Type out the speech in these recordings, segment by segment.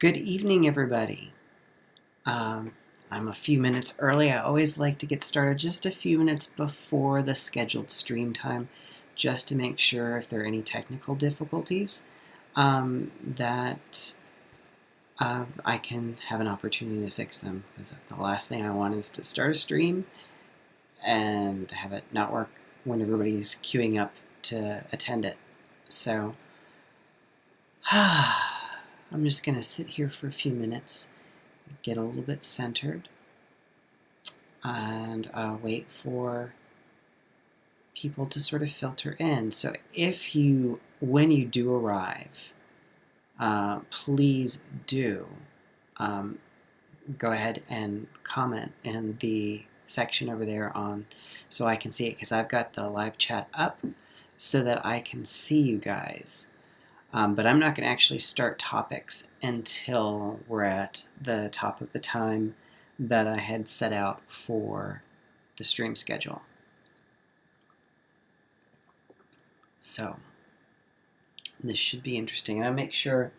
Good evening, everybody. I'm a few minutes early. I always like to get started just a few minutes before the scheduled stream time, just to make sure if there are any technical difficulties that I can have an opportunity to fix them. Because the last thing I want is to start a stream and have it not work when everybody's queuing up to attend it. So I'm just going to sit here for a few minutes, get a little bit centered, and wait for people to sort of filter in. So when you do arrive, please do go ahead and comment in the section over there so I can see it, because I've got the live chat up so that I can see you guys. But I'm not going to actually start topics until we're at the top of the time that I had set out for the stream schedule. So this should be interesting. And I'll make sure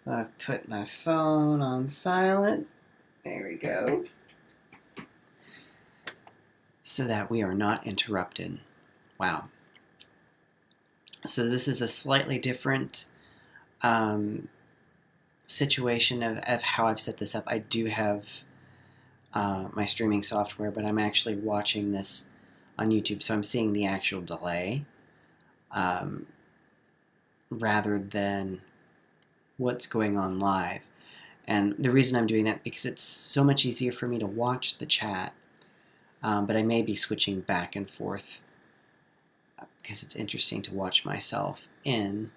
I've put my phone on silent. There we go. So that we are not interrupted. Wow. So this is a slightly different situation of how I've set this up. I do have my streaming software, but I'm actually watching this on YouTube, so I'm seeing the actual delay rather than what's going on live. And the reason I'm doing that, because it's so much easier for me to watch the chat, but I may be switching back and forth because it's interesting to watch myself in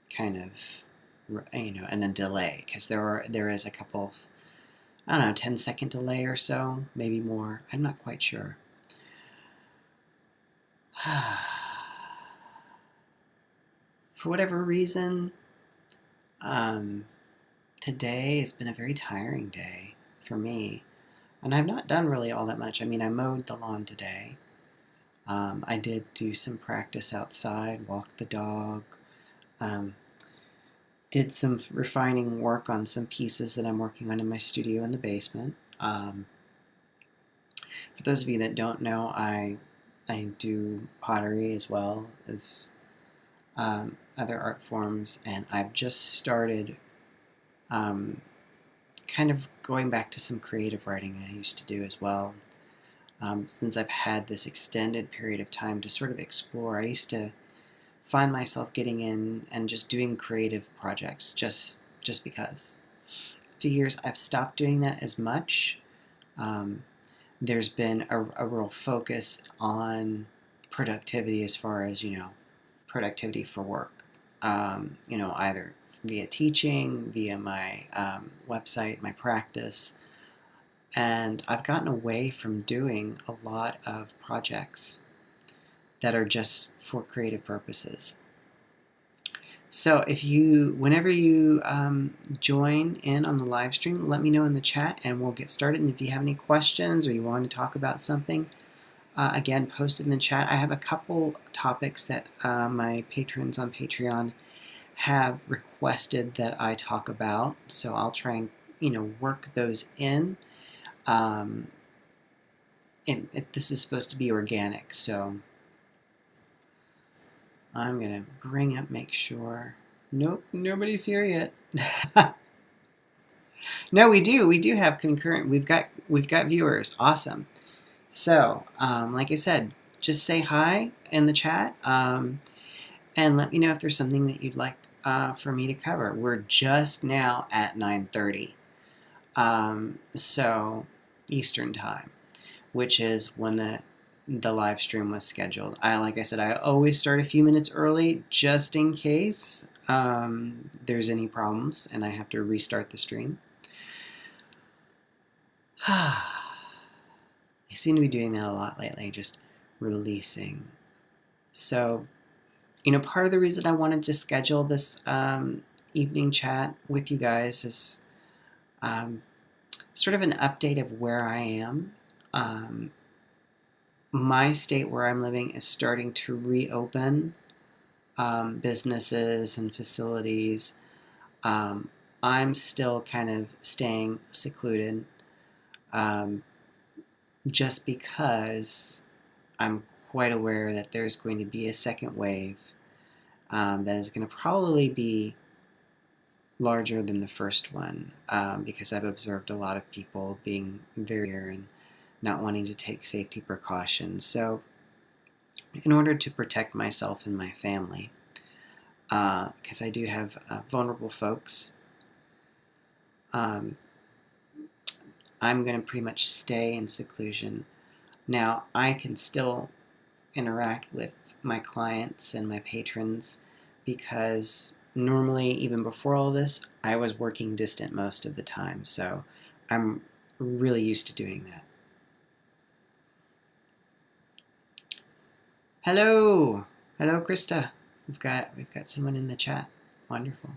kind of, in a delay, because there is a couple, I don't know, 10-second delay or so, maybe more. I'm not quite sure. For whatever reason, today has been a very tiring day for me. And I've not done really all that much. I mean, I mowed the lawn today. I did do some practice outside, walked the dog, did some refining work on some pieces that I'm working on in my studio in the basement. For those of you that don't know, I do pottery as well as other art forms, and I've just started kind of going back to some creative writing I used to do as well. Since I've had this extended period of time to sort of explore, I used to find myself getting in and just doing creative projects just because. A few years I've stopped doing that as much. There's been a real focus on productivity as far as, productivity for work. Either via teaching, via my website, my practice. And I've gotten away from doing a lot of projects that are just for creative purposes. So whenever you join in on the live stream, let me know in the chat and we'll get started. And if you have any questions or you want to talk about something, again, post it in the chat. I have a couple topics that my patrons on Patreon have requested that I talk about. So I'll try and, work those in. This is supposed to be organic, so I'm gonna make sure. Nope, nobody's here yet. No, we do have concurrent. We've got viewers. Awesome. So, like I said, just say hi in the chat, and let me know if there's something that you'd like for me to cover. We're just now at 9:30, so Eastern time, which is when the live stream was scheduled. Like I said, I always start a few minutes early just in case there's any problems and I have to restart the stream. I seem to be doing that a lot lately, just releasing. So, part of the reason I wanted to schedule this evening chat with you guys is sort of an update of where I am. My state where I'm living is starting to reopen businesses and facilities. I'm still kind of staying secluded, um, just because I'm quite aware that there's going to be a second wave that is going to probably be larger than the first one, because I've observed a lot of people being very and not wanting to take safety precautions. So in order to protect myself and my family, because I do have vulnerable folks, um, I'm going to pretty much stay in seclusion. Now, I can still interact with my clients and my patrons because normally, even before all this, I was working distant most of the time. So I'm really used to doing that. Hello, hello, Krista. We've got someone in the chat. Wonderful.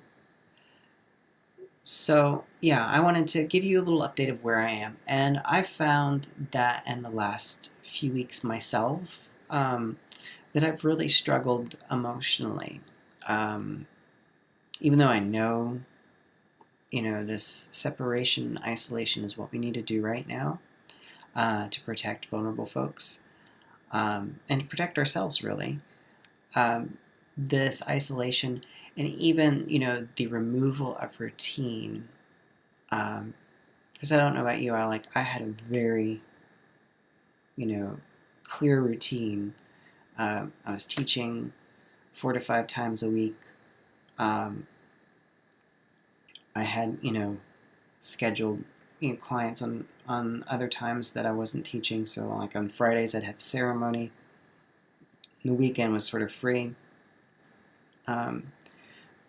So yeah, I wanted to give you a little update of where I am, and I found that in the last few weeks myself, that I've really struggled emotionally. Even though I know, this separation, isolation is what we need to do right now to protect vulnerable folks and to protect ourselves, really. This isolation and even, the removal of routine. Because I don't know about you, I had a very, clear routine. I was teaching 4 to 5 times a week. I had, scheduled clients on other times that I wasn't teaching. So like on Fridays I'd have ceremony. The weekend was sort of free.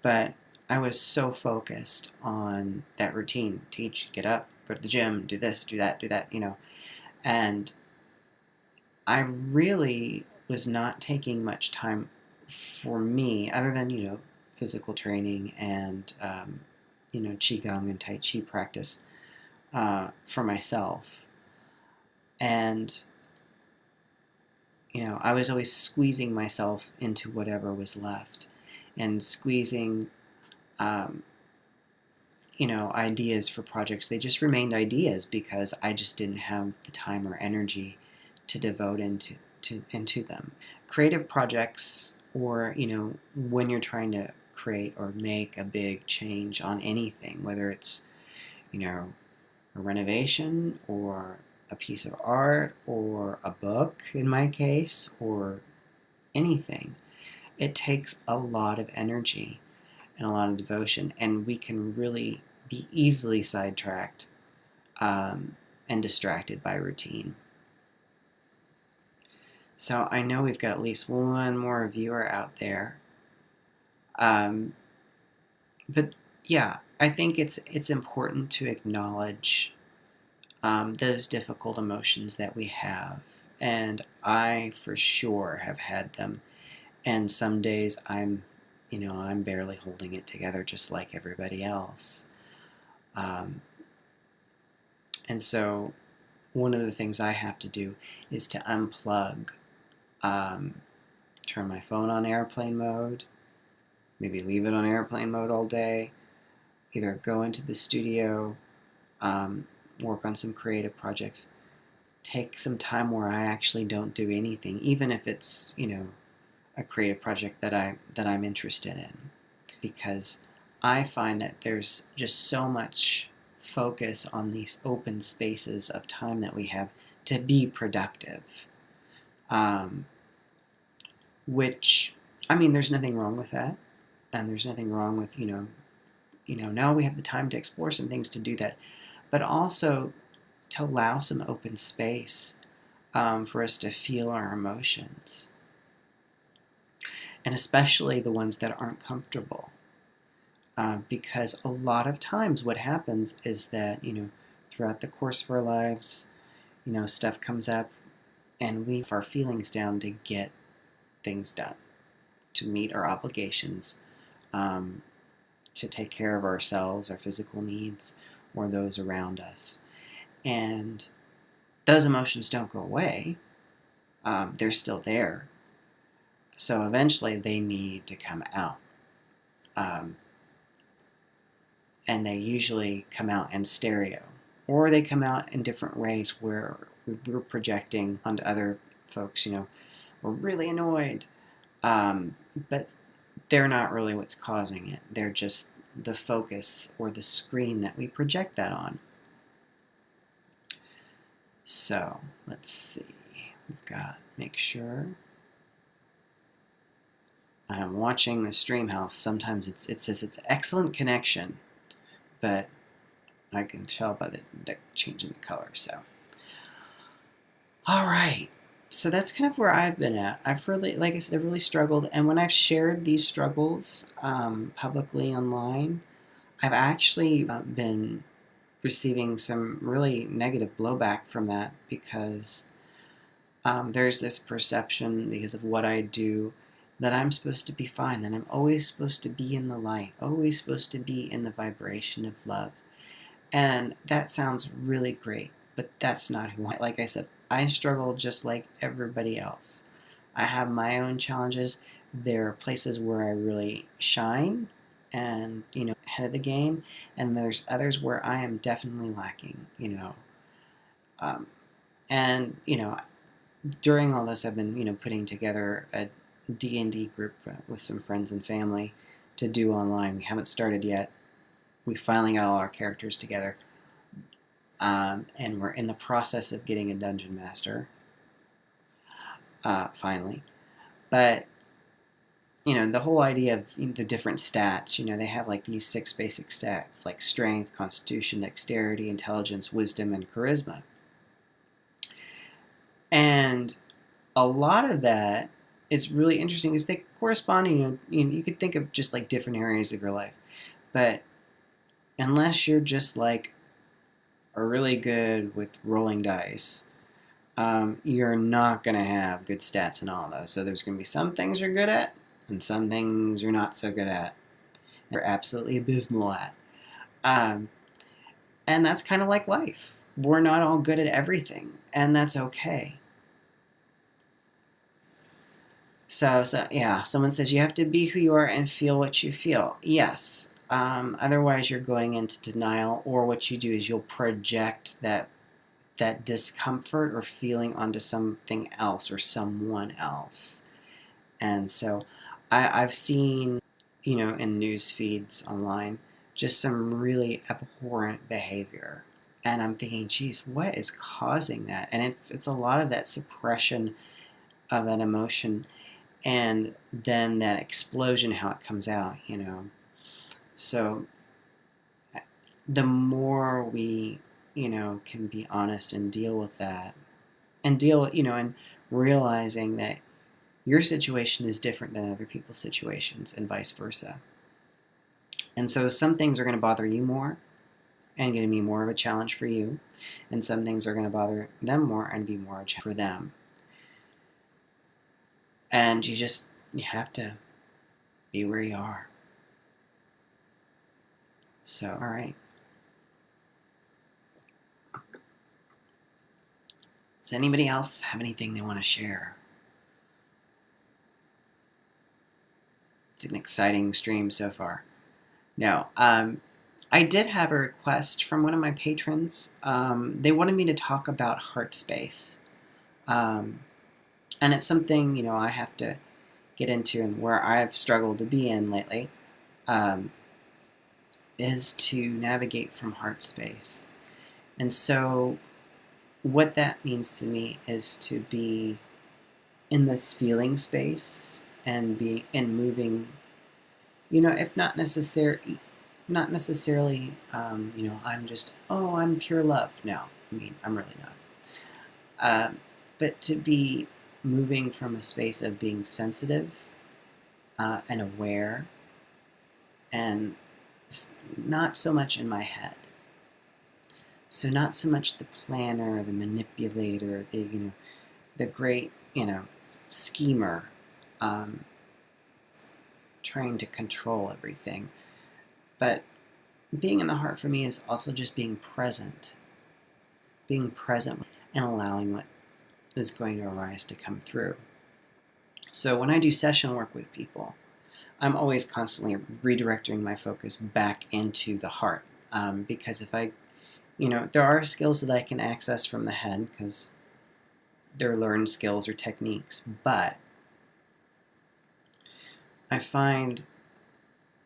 But I was so focused on that routine: teach, get up, go to the gym, do this, do that, and I really was not taking much time for me other than physical training and qigong and tai chi practice for myself. And I was always squeezing myself into whatever was left, and squeezing ideas for projects. They just remained ideas because I just didn't have the time or energy to devote into them. Creative projects, or when you're trying to create or make a big change on anything, whether it's a renovation or a piece of art or a book in my case, or anything, it takes a lot of energy and a lot of devotion, and we can really be easily sidetracked and distracted by routine. So I know we've got at least one more viewer out there. But yeah, I think it's important to acknowledge those difficult emotions that we have. And I for sure have had them. And some days I'm barely holding it together just like everybody else. And so one of the things I have to do is to unplug, turn my phone on airplane mode, maybe leave it on airplane mode all day, either go into the studio, work on some creative projects, take some time where I actually don't do anything, even if it's, a creative project that I'm interested in, because I find that there's just so much focus on these open spaces of time that we have to be productive, which, there's nothing wrong with that, and there's nothing wrong with, now we have the time to explore some things to do that, but also to allow some open space for us to feel our emotions, and especially the ones that aren't comfortable. Because a lot of times what happens is that, throughout the course of our lives, stuff comes up and we have our feelings down to get things done, to meet our obligations, to take care of ourselves, our physical needs, or those around us. And those emotions don't go away. They're still there. So eventually they need to come out. and they usually come out in stereo, or they come out in different ways where we're projecting onto other folks. We're really annoyed, but they're not really what's causing it. They're just the focus or the screen that we project that on. So let's see. We've got, make sure. I'm watching the stream health. Sometimes it says it's excellent connection, but I can tell by the change in the color. So, all right. So that's kind of where I've been at. I've really, like I said, I've really struggled. And when I've shared these struggles publicly online, I've actually been receiving some really negative blowback from that, because there's this perception, because of what I do, that I'm supposed to be fine, that I'm always supposed to be in the light, always supposed to be in the vibration of love. And that sounds really great, but that's not who I am. Like I said, I struggle just like everybody else. I have my own challenges. There are places where I really shine and, ahead of the game, and there's others where I am definitely lacking, and, during all this, I've been, putting together a D&D group with some friends and family to do online. We haven't started yet. We finally got all our characters together, and we're in the process of getting a dungeon master, finally. But, the whole idea of the different stats, they have like these 6 basic stats, like strength, constitution, dexterity, intelligence, wisdom, and charisma. And a lot of that is really interesting, because they correspond, you could think of just like different areas of your life. But unless you're just like are really good with rolling dice, you're not going to have good stats in all of those. So there's going to be some things you're good at, and some things you're not so good at. You're absolutely abysmal at. And that's kind of like life. We're not all good at everything, and that's okay. So yeah, someone says you have to be who you are and feel what you feel. Yes. Otherwise, you're going into denial, or what you do is you'll project that discomfort or feeling onto something else or someone else. And so I've seen, in news feeds online, just some really abhorrent behavior. And I'm thinking, geez, what is causing that? And it's a lot of that suppression of that emotion, and then that explosion, how it comes out, So the more we, can be honest and deal with that, and and realizing that your situation is different than other people's situations, and vice versa. And so some things are going to bother you more and going to be more of a challenge for you, and some things are going to bother them more and be more a challenge for them. And you have to be where you are. So, all right. Does anybody else have anything they want to share? It's an exciting stream so far. No, I did have a request from one of my patrons. They wanted me to talk about heart space. And it's something, I have to get into, and where I've struggled to be in lately, is to navigate from heart space. And so what that means to me is to be in this feeling space and moving, if not necessarily, I'm pure love. No, I'm really not. But to be moving from a space of being sensitive and aware, and not so much in my head. So not so much the planner, the manipulator, the great, schemer, trying to control everything. But being in the heart for me is also just being present and allowing what is going to arise to come through. So when I do session work with people, I'm always constantly redirecting my focus back into the heart. Because if I, there are skills that I can access from the head because they're learned skills or techniques, but I find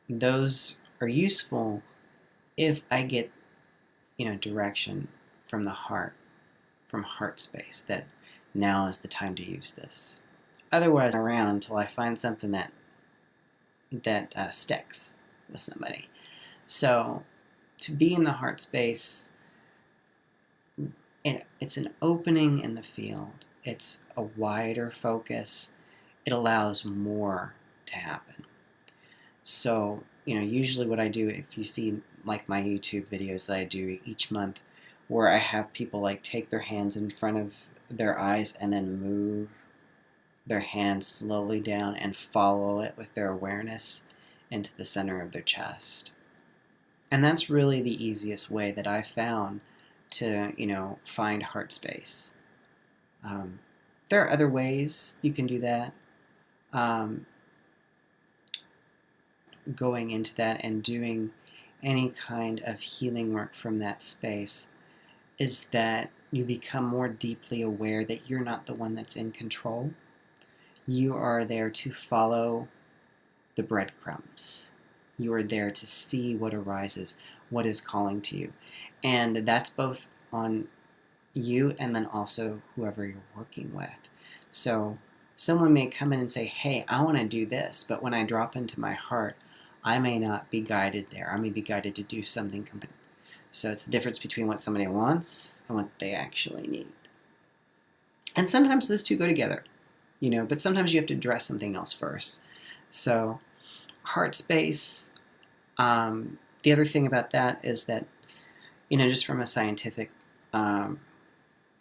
those are useful if I get, direction from the heart, from heart space, that now is the time to use this. Otherwise, I'm around until I find something that sticks with somebody. So to be in the heart space, it's an opening in the field. It's a wider focus. It allows more to happen. So, usually what I do, if you see like my YouTube videos that I do each month, where I have people like take their hands in front of their eyes and then move their hands slowly down and follow it with their awareness into the center of their chest. And that's really the easiest way that I've found to, find heart space. There are other ways you can do that. Going into that and doing any kind of healing work from that space is that you become more deeply aware that you're not the one that's in control. You are there to follow the breadcrumbs. You are there to see what arises, what is calling to you. And that's both on you and then also whoever you're working with. So someone may come in and say, hey, I want to do this, but when I drop into my heart, I may not be guided there. I may be guided to do something completely. So it's the difference between what somebody wants and what they actually need. And sometimes those two go together, but sometimes you have to address something else first. So heart space, the other thing about that is that, just from a scientific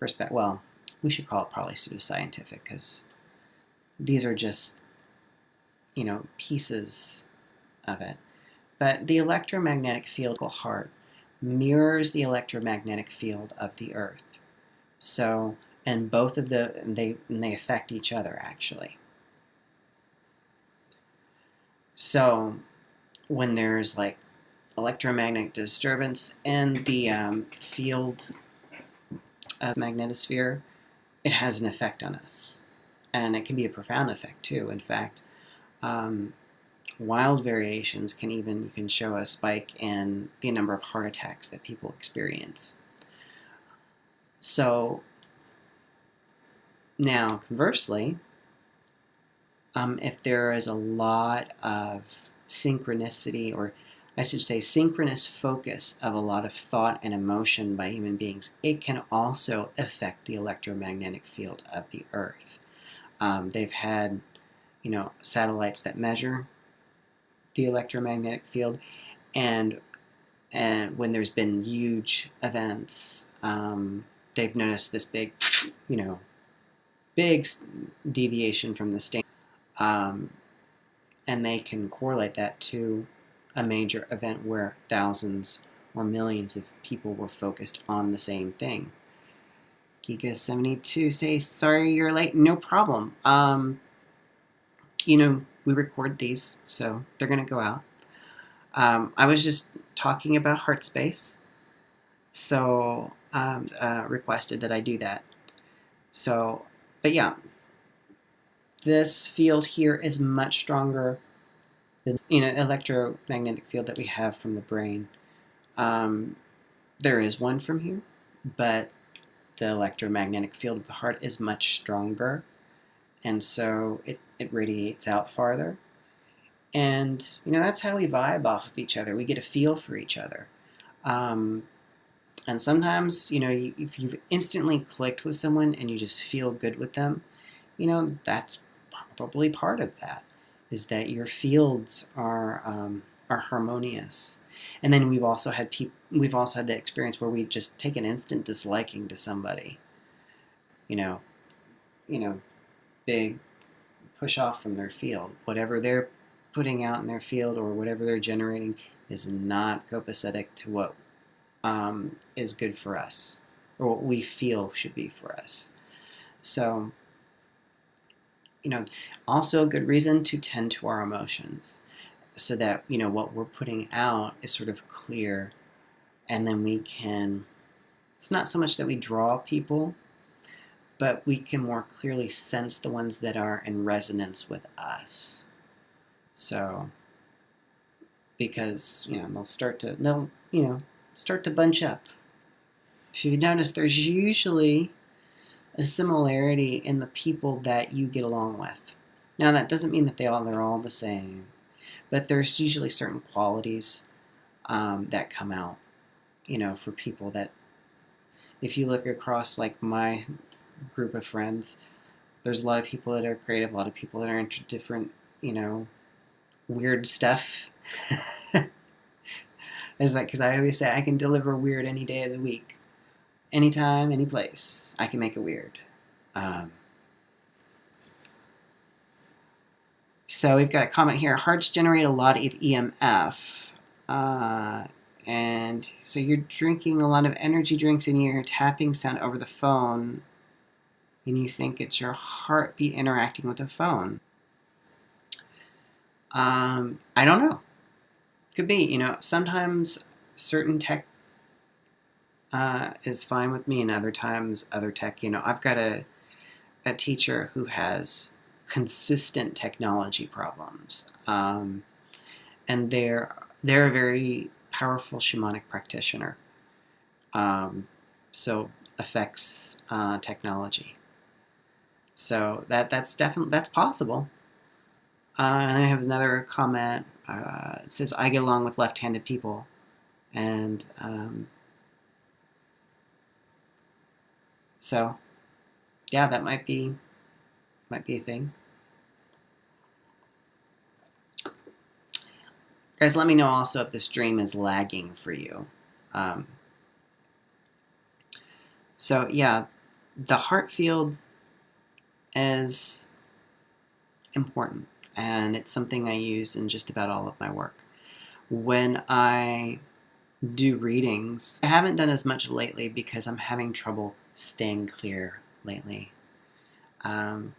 perspective, well, we should call it probably pseudoscientific because these are just, pieces of it. But the electromagnetic field of the heart mirrors the electromagnetic field of the earth. So, and both of they affect each other actually. So when there's like electromagnetic disturbance in the field of magnetosphere, it has an effect on us. And it can be a profound effect too. In fact, wild variations can show a spike in the number of heart attacks that people experience. So now, conversely, if there is a lot of synchronicity, or I should say synchronous focus of a lot of thought and emotion by human beings, it can also affect the electromagnetic field of the Earth. They've had, satellites that measure the electromagnetic field, and when there's been huge events, they've noticed this big, big deviation from the standard, and they can correlate that to a major event where thousands or millions of people were focused on the same thing. Giga72 say, sorry you're late, no problem. We record these, so they're going to go out. I was just talking about heart space, so requested that I do that. So, but yeah, this field here is much stronger than, electromagnetic field that we have from the brain. There is one from here, but the electromagnetic field of the heart is much stronger, and so it radiates out farther. And, that's how we vibe off of each other. We get a feel for each other. And sometimes, if you've instantly clicked with someone and you just feel good with them, that's probably part of that, is that your fields are harmonious. And then we've also had the experience where we just take an instant disliking to somebody. Big push off from their field. Whatever they're putting out in their field or whatever they're generating is not copacetic to what is good for us, or what we feel should be for us. So, also a good reason to tend to our emotions. so that, what we're putting out is sort of clear, and then we can, it's not so much that we draw people, but we can more clearly sense the ones that are in resonance with us. So, because, they'll start to bunch up. If you notice, there's usually a similarity in the people that you get along with. Now, that doesn't mean that they're all the same, but there's usually certain qualities that come out, for people that, if you look across like my group of friends, there's a lot of people that are creative, a lot of people that are into different, weird stuff. It's like, because I always say I can deliver weird any day of the week. Anytime, any place, I can make it weird. So we've got a comment here. Hearts generate a lot of EMF. And so you're drinking a lot of energy drinks and you're tapping sound over the phone, and you think it's your heartbeat interacting with the phone. I don't know. Could be. Sometimes certain tech is fine with me, and other times other tech. I've got a teacher who has consistent technology problems, and they're a very powerful shamanic practitioner. So affects technology. So that's possible. And I have another comment. It says, I get along with left-handed people. And so, yeah, that might be a thing. Guys, let me know also if the stream is lagging for you. So, yeah, the heart field is important, and it's something I use in just about all of my work. When I do readings, I haven't done as much lately because I'm having trouble staying clear lately. I'm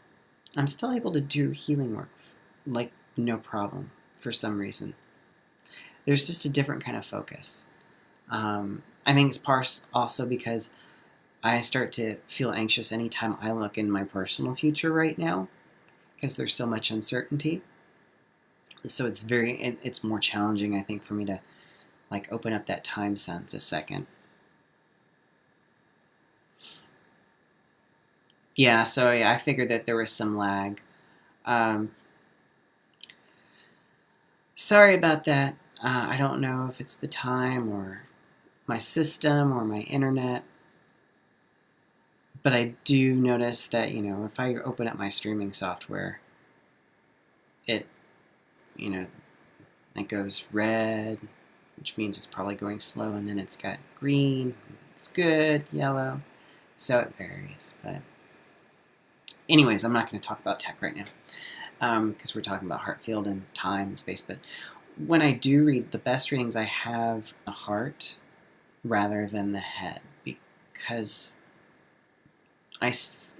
still able to do healing work, like, no problem, for some reason. There's just a different kind of focus. I think it's also because I start to feel anxious anytime I look in my personal future right now, because there's so much uncertainty. So it's more challenging, I think, for me to like open up that time sense a second. Yeah, so yeah, I figured that there was some lag. Sorry about that. I don't know if it's the time or my system or my internet. But I do notice that, if I open up my streaming software, it goes red, which means it's probably going slow, and then it's got green, it's good, yellow, so it varies. But anyways, I'm not going to talk about tech right now, because we're talking about heart field and time and space. But when I do read, the best readings I have the heart rather than the head, because as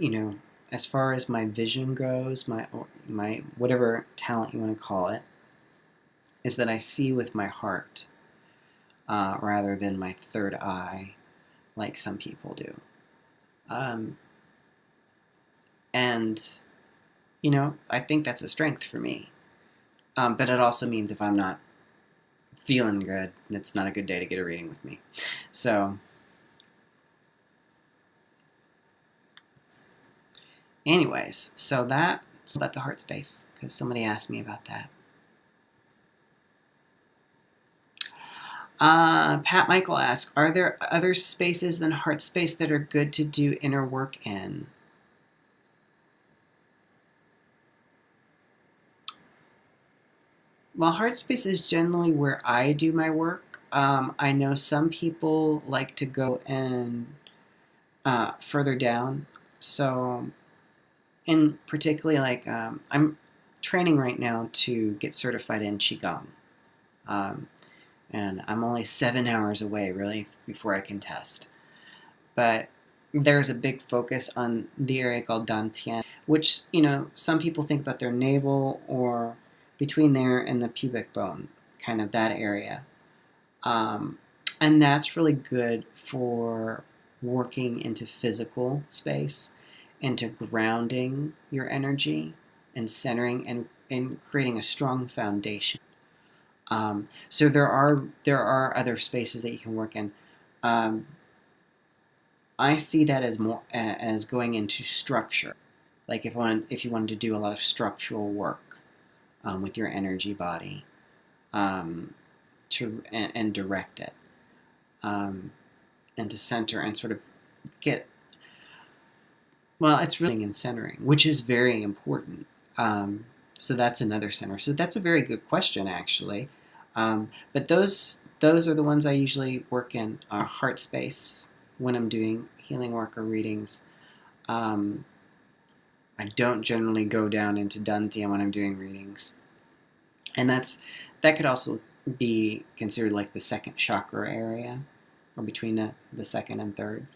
far as my vision goes, my whatever talent you want to call it, is that I see with my heart rather than my third eye, like some people do. And I think that's a strength for me. But it also means if I'm not feeling good, it's not a good day to get a reading with me. So anyways, so that's about the heart space, because somebody asked me about that. Pat Michael asks, are there other spaces than heart space that are good to do inner work in? Well, heart space is generally where I do my work. I know some people like to go in further down. So, in particularly, like, I'm training right now to get certified in Qigong. And I'm only 7 hours away, really, before I can test. But there's a big focus on the area called Dantian, which, some people think about their navel or between there and the pubic bone, kind of that area. And that's really good for working into physical space, into grounding your energy and centering and creating a strong foundation. So there are other spaces that you can work in. I see that as more as going into structure. Like if you wanted to do a lot of structural work with your energy body, and direct it, and to center and sort of get, well, it's really in centering, which is very important. So that's another center. So that's a very good question, actually. But those are the ones I usually work in, heart space, when I'm doing healing work or readings. I don't generally go down into Dantian when I'm doing readings. And that could also be considered like the second chakra area, or between the second and third.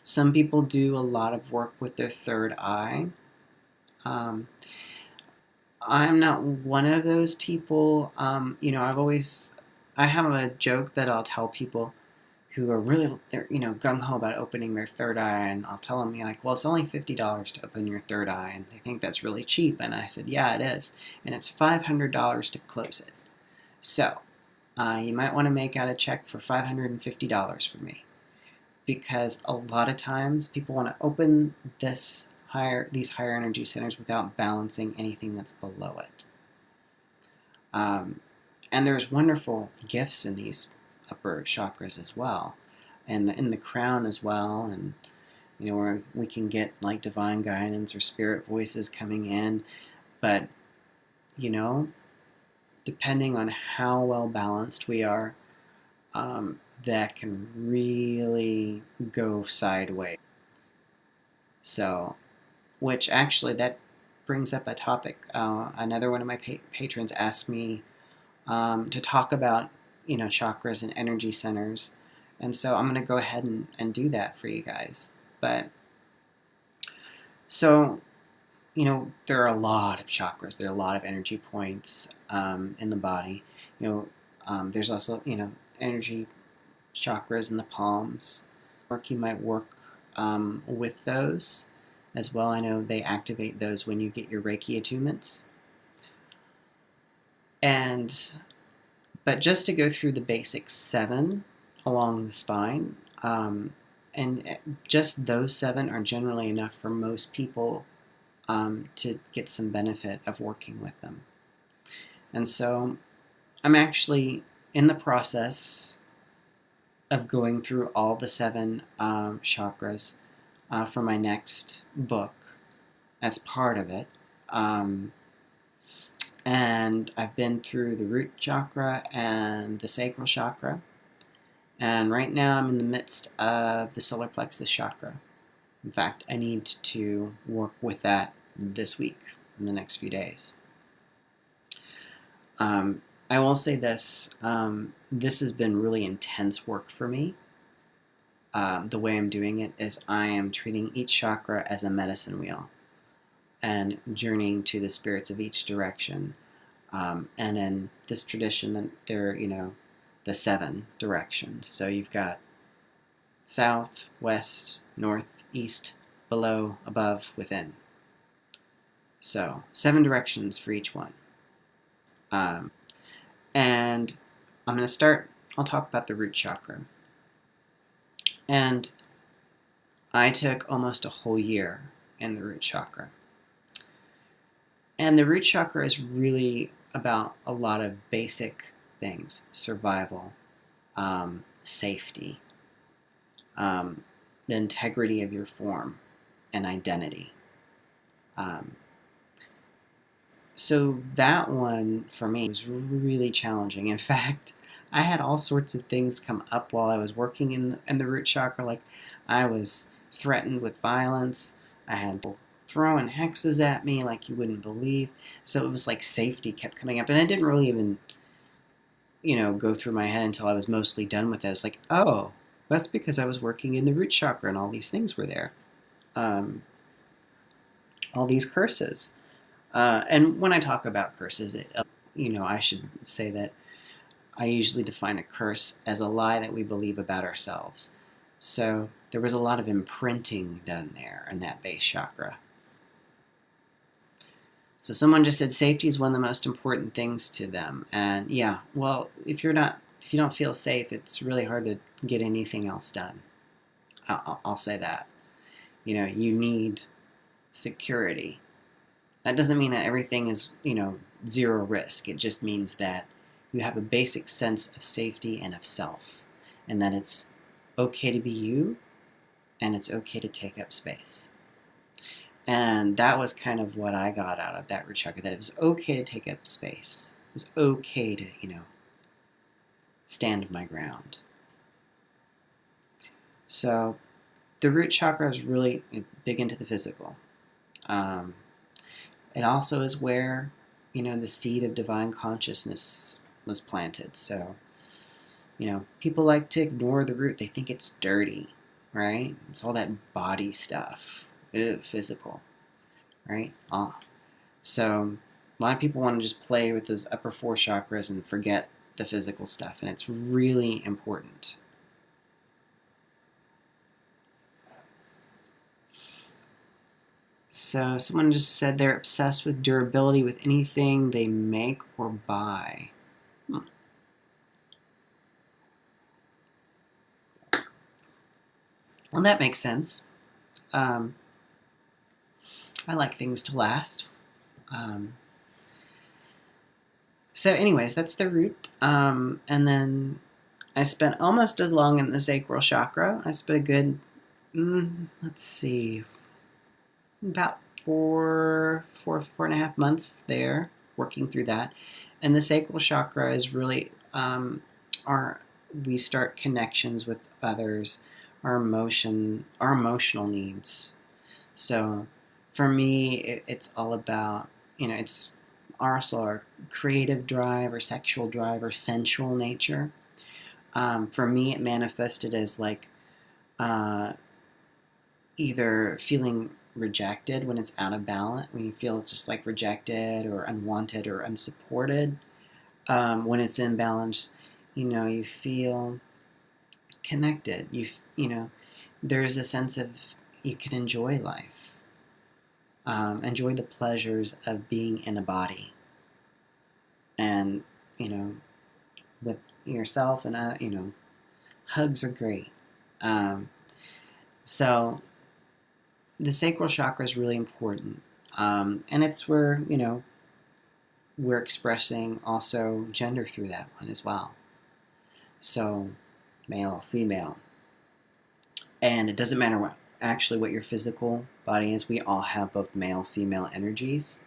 Some people do a lot of work with their third eye. I'm not one of those people. I have a joke that I'll tell people who are really, gung-ho about opening their third eye, and I'll tell them, like, well, it's only $50 to open your third eye, and they think that's really cheap, and I said, yeah, it is, and it's $500 to close it. So, you might want to make out a check for $550 for me, because a lot of times people want to open these higher energy centers without balancing anything that's below it. And there's wonderful gifts in these upper chakras as well, and in the crown as well, and where we can get like divine guidance or spirit voices coming in, but depending on how well balanced we are, that can really go sideways. So, which actually that brings up a topic. Another one of my patrons asked me to talk about chakras and energy centers, and so I'm going to go ahead and do that for you guys. But so there are a lot of chakras, there are a lot of energy points in the body. There's also energy chakras in the palms. You might work with those as well. I know they activate those when you get your Reiki attunements. But just to go through the basic 7 along the spine, and just those 7 are generally enough for most people to get some benefit of working with them. And so I'm actually in the process of going through all the 7 chakras for my next book as part of it. And I've been through the root chakra and the sacral chakra. And right now I'm in the midst of the solar plexus chakra. In fact, I need to work with that this week, in the next few days. I will say this, this has been really intense work for me. The way I'm doing it is I am treating each chakra as a medicine wheel and journeying to the spirits of each direction. And in this tradition, that there are, the 7 directions. So you've got south, west, north, east, below, above, within. So 7 directions for each one. And I'm going to I'll talk about the root chakra. And I took almost a whole year in the root chakra. And the root chakra is really about a lot of basic things: survival, safety, the integrity of your form, and identity. So that one, for me, was really challenging. In fact, I had all sorts of things come up while I was working in the root chakra. Like, I was threatened with violence. I had people throwing hexes at me like you wouldn't believe. So it was like safety kept coming up. And I didn't really even, go through my head until I was mostly done with it. It's like, oh, that's because I was working in the root chakra and all these things were there. All these curses. And when I talk about curses, I should say that I usually define a curse as a lie that we believe about ourselves. So there was a lot of imprinting done there in that base chakra. So someone just said safety is one of the most important things to them. And yeah, well, if you don't feel safe, it's really hard to get anything else done. I'll say that. You need security. That doesn't mean that everything is, zero risk. It just means that you have a basic sense of safety and of self, and that it's okay to be you, and it's okay to take up space. And that was kind of what I got out of that root chakra, that it was okay to take up space. It was okay to, stand my ground. So the root chakra is really big into the physical. It also is where, the seed of divine consciousness was planted. So, people like to ignore the root. They think it's dirty, right? It's all that body stuff. Ew, physical, right? So a lot of people want to just play with those upper 4 chakras and forget the physical stuff, and it's really important. So someone just said they're obsessed with durability with anything they make or buy. Well, that makes sense. I like things to last. So anyways, that's the root. And then I spent almost as long in the sacral chakra. I spent a good, let's see, about four and a half months there working through that. And the sacral chakra is really we start connections with others, our emotional needs. So for me, it's all about, it's also our creative drive or sexual drive or sensual nature. For me, it manifested as like either feeling rejected when it's out of balance, when you feel just like rejected or unwanted or unsupported. When it's in balance, you feel connected. There's a sense of you can enjoy life, enjoy the pleasures of being in a body, and with yourself and hugs are great. So the sacral chakra is really important, and it's where we're expressing also gender through that one as well. So male, female, and it doesn't matter what your physical body is. We all have both male, female energies,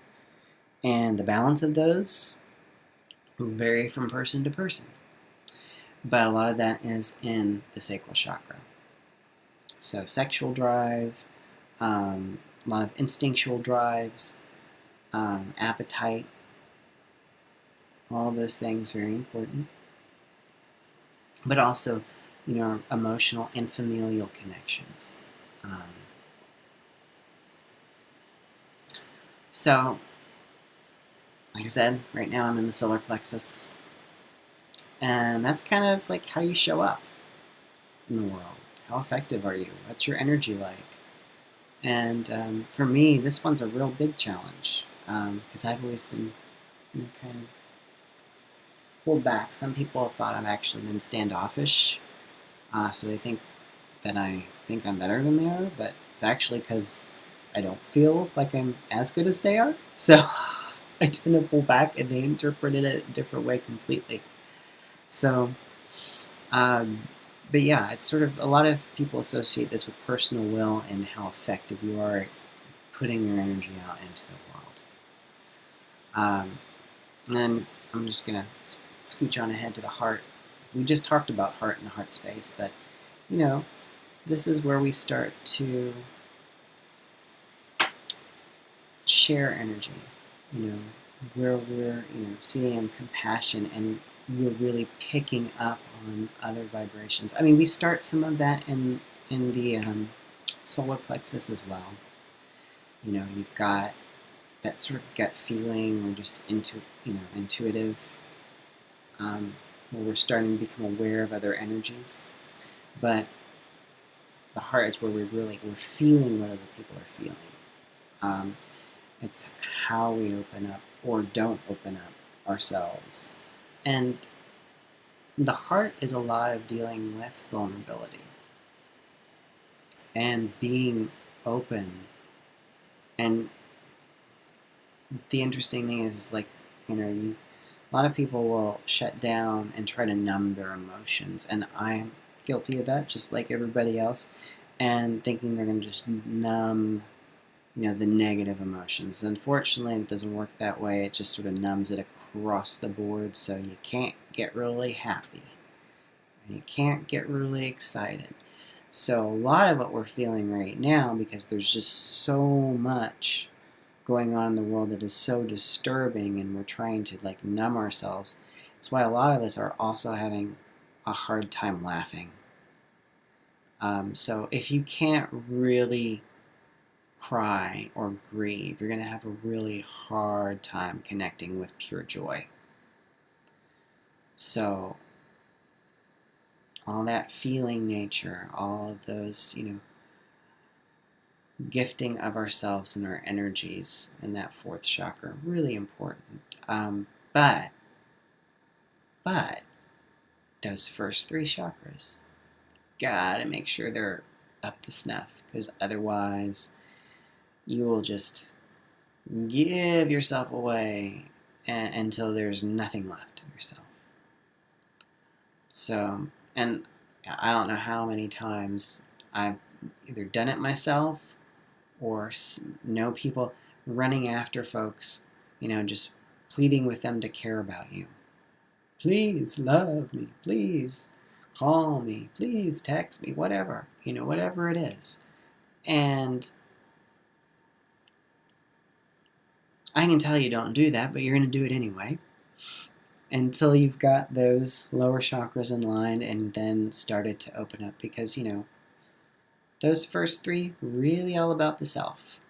and the balance of those will vary from person to person. But a lot of that is in the sacral chakra. So sexual drive, a lot of instinctual drives, appetite, all of those things very important. But also, emotional and familial connections. So, like I said, right now I'm in the solar plexus. And that's kind of like how you show up in the world. How effective are you? What's your energy like? And for me, this one's a real big challenge because I've always been kind of pulled back. Some people have thought I've actually been standoffish, so they think that I think I'm better than they are, but it's actually because I don't feel like I'm as good as they are. So I tend to pull back, and they interpreted it a different way completely. So, but yeah, it's sort of, a lot of people associate this with personal will and how effective you are at putting your energy out into the world. And then I'm just going to scooch on ahead to the heart. We just talked about heart and heart space, but this is where we start to share energy, where we're, seeing compassion, and we're really picking up on other vibrations. I mean, we start some of that in the solar plexus as well. You've got that sort of gut feeling or just intuitive, where we're starting to become aware of other energies. But the heart is where we're feeling what other people are feeling. It's how we open up or don't open up ourselves. And the heart is a lot of dealing with vulnerability and being open. And the interesting thing is, like, a lot of people will shut down and try to numb their emotions. And I'm guilty of that, just like everybody else, and thinking they're going to just numb the negative emotions. Unfortunately, it doesn't work that way. It just sort of numbs it across the board, so you can't get really happy. You can't get really excited. So a lot of what we're feeling right now, because there's just so much going on in the world that is so disturbing, and we're trying to numb ourselves. It's why a lot of us are also having a hard time laughing. So if you can't really cry or grieve, you're going to have a really hard time connecting with pure joy. So all that feeling nature, all of those, gifting of ourselves and our energies in that fourth chakra, really important. But those first three chakras, gotta make sure they're up to snuff, because otherwise you will just give yourself away until there's nothing left of yourself. So, and I don't know how many times I've either done it myself or know people running after folks, just pleading with them to care about you. Please love me. Please call me. Please text me. Whatever. Whatever it is. And I can tell you don't do that, but you're going to do it anyway. Until you've got those lower chakras in line and then started to open up, because, those first three, really all about the self.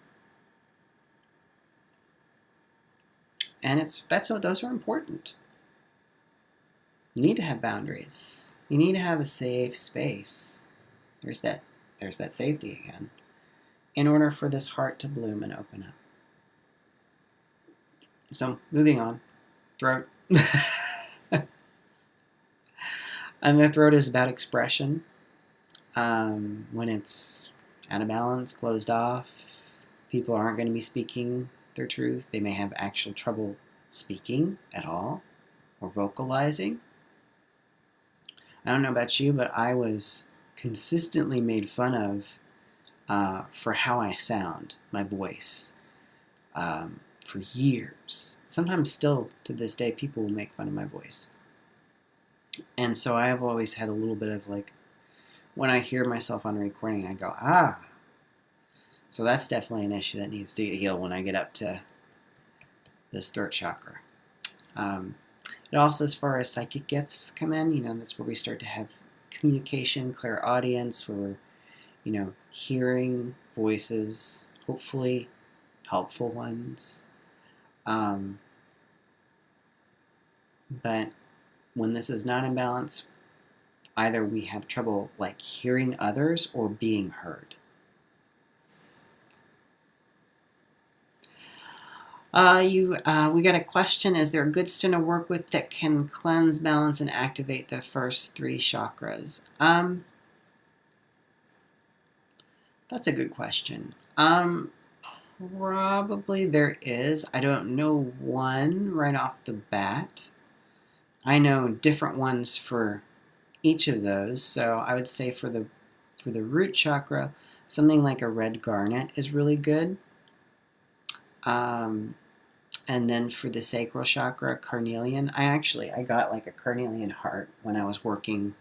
And those are important. You need to have boundaries. You need to have a safe space. There's that safety again, in order for this heart to bloom and open up. So, moving on. Throat. And the throat is about expression. When it's out of balance, closed off, people aren't going to be speaking their truth. They may have actual trouble speaking at all or vocalizing. I don't know about you, but I was consistently made fun of for how I sound, my voice, for years. Sometimes still to this day, people will make fun of my voice. And so I have always had a little bit of when I hear myself on a recording, I go, ah. So that's definitely an issue that needs to heal when I get up to this throat chakra. It also, as far as psychic gifts come in, that's where we start to have communication, clairaudience, where we're, hearing voices, hopefully helpful ones. But when this is not in balance, either we have trouble hearing others or being heard. We got a question. Is there a good stone to work with that can cleanse, balance, and activate the first three chakras? That's a good question. Probably there is. I don't know one right off the bat. I know different ones for each of those. So I would say for the root chakra, something like a red garnet is really good. And then for the sacral chakra, carnelian. I got a carnelian heart when I was working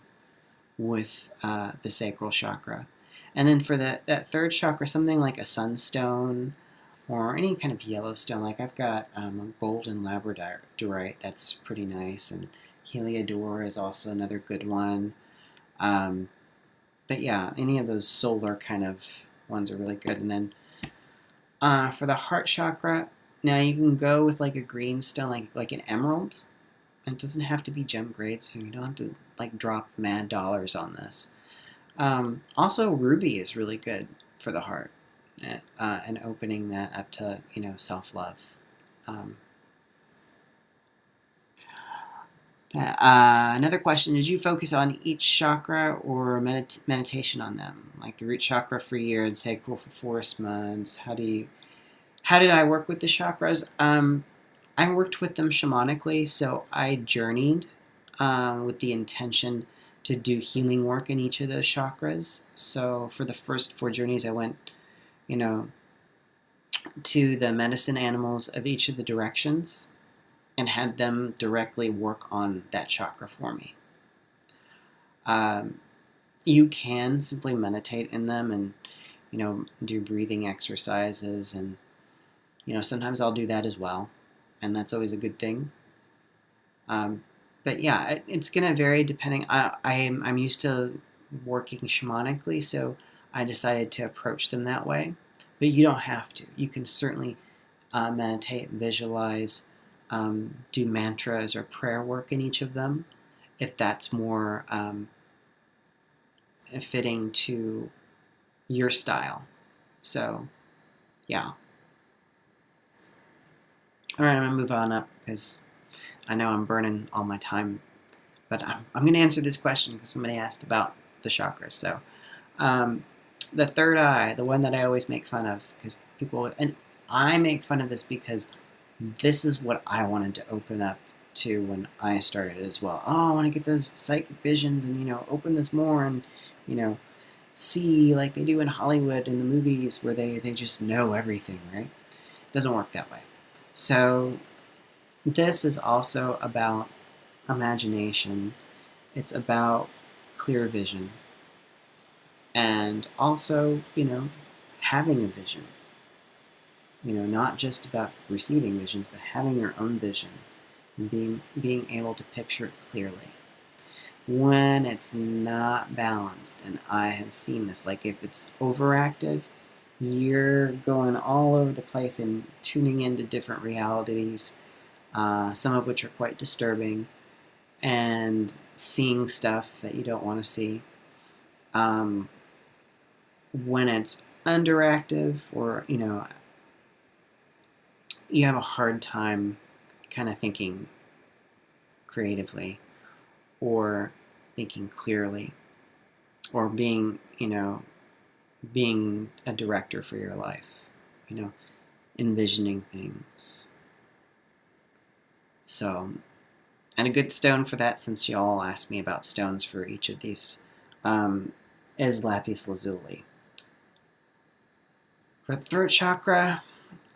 with the sacral chakra. And then for that third chakra, something like a sunstone or any kind of yellow stone. I've got a golden labradorite that's pretty nice, and heliodor is also another good one. But yeah, any of those solar kind of ones are really good. And then for the heart chakra, Now you can go with like a green stone, like an emerald. It doesn't have to be gem grade, so you don't have to like drop mad dollars on this. Also, ruby is really good for the heart, and opening that up to self-love. Um, Another question: did you focus on each chakra or meditation on them, like the root chakra for a year and sacral for 4 months? How did I work with the chakras? I worked with them shamanically, so I journeyed with the intention to do healing work in each of those chakras. So for the first 4 journeys, I went, you know, to the medicine animals of each of the directions and had them directly work on that chakra for me. You can simply meditate in them and, do breathing exercises, and, sometimes I'll do that as well, and that's always a good thing. But yeah, it's going to vary depending. I'm used to working shamanically, so I decided to approach them that way. But you don't have to. You can certainly meditate, visualize, do mantras or prayer work in each of them, if that's more fitting to your style. So, yeah. All right, I'm going to move on up because I know I'm burning all my time, but I'm going to answer this question because somebody asked about the chakras. So, the third eye, the one that I always make fun of, because and I make fun of this because this is what I wanted to open up to when I started as well. Oh, I want to get those psychic visions and, open this more and, see like they do in Hollywood in the movies where they just know everything, right? It doesn't work that way. So this is also about imagination. It's about clear vision. And also, having a vision. Not just about receiving visions, but having your own vision and being able to picture it clearly. When it's not balanced, and I have seen this, like if it's overactive, you're going all over the place and tuning into different realities, some of which are quite disturbing, and seeing stuff that you don't want to see. When it's underactive, or you have a hard time kind of thinking creatively or thinking clearly or being a director for your life, envisioning things. So, and a good stone for that, since you all asked me about stones for each of these, is lapis lazuli. For throat chakra,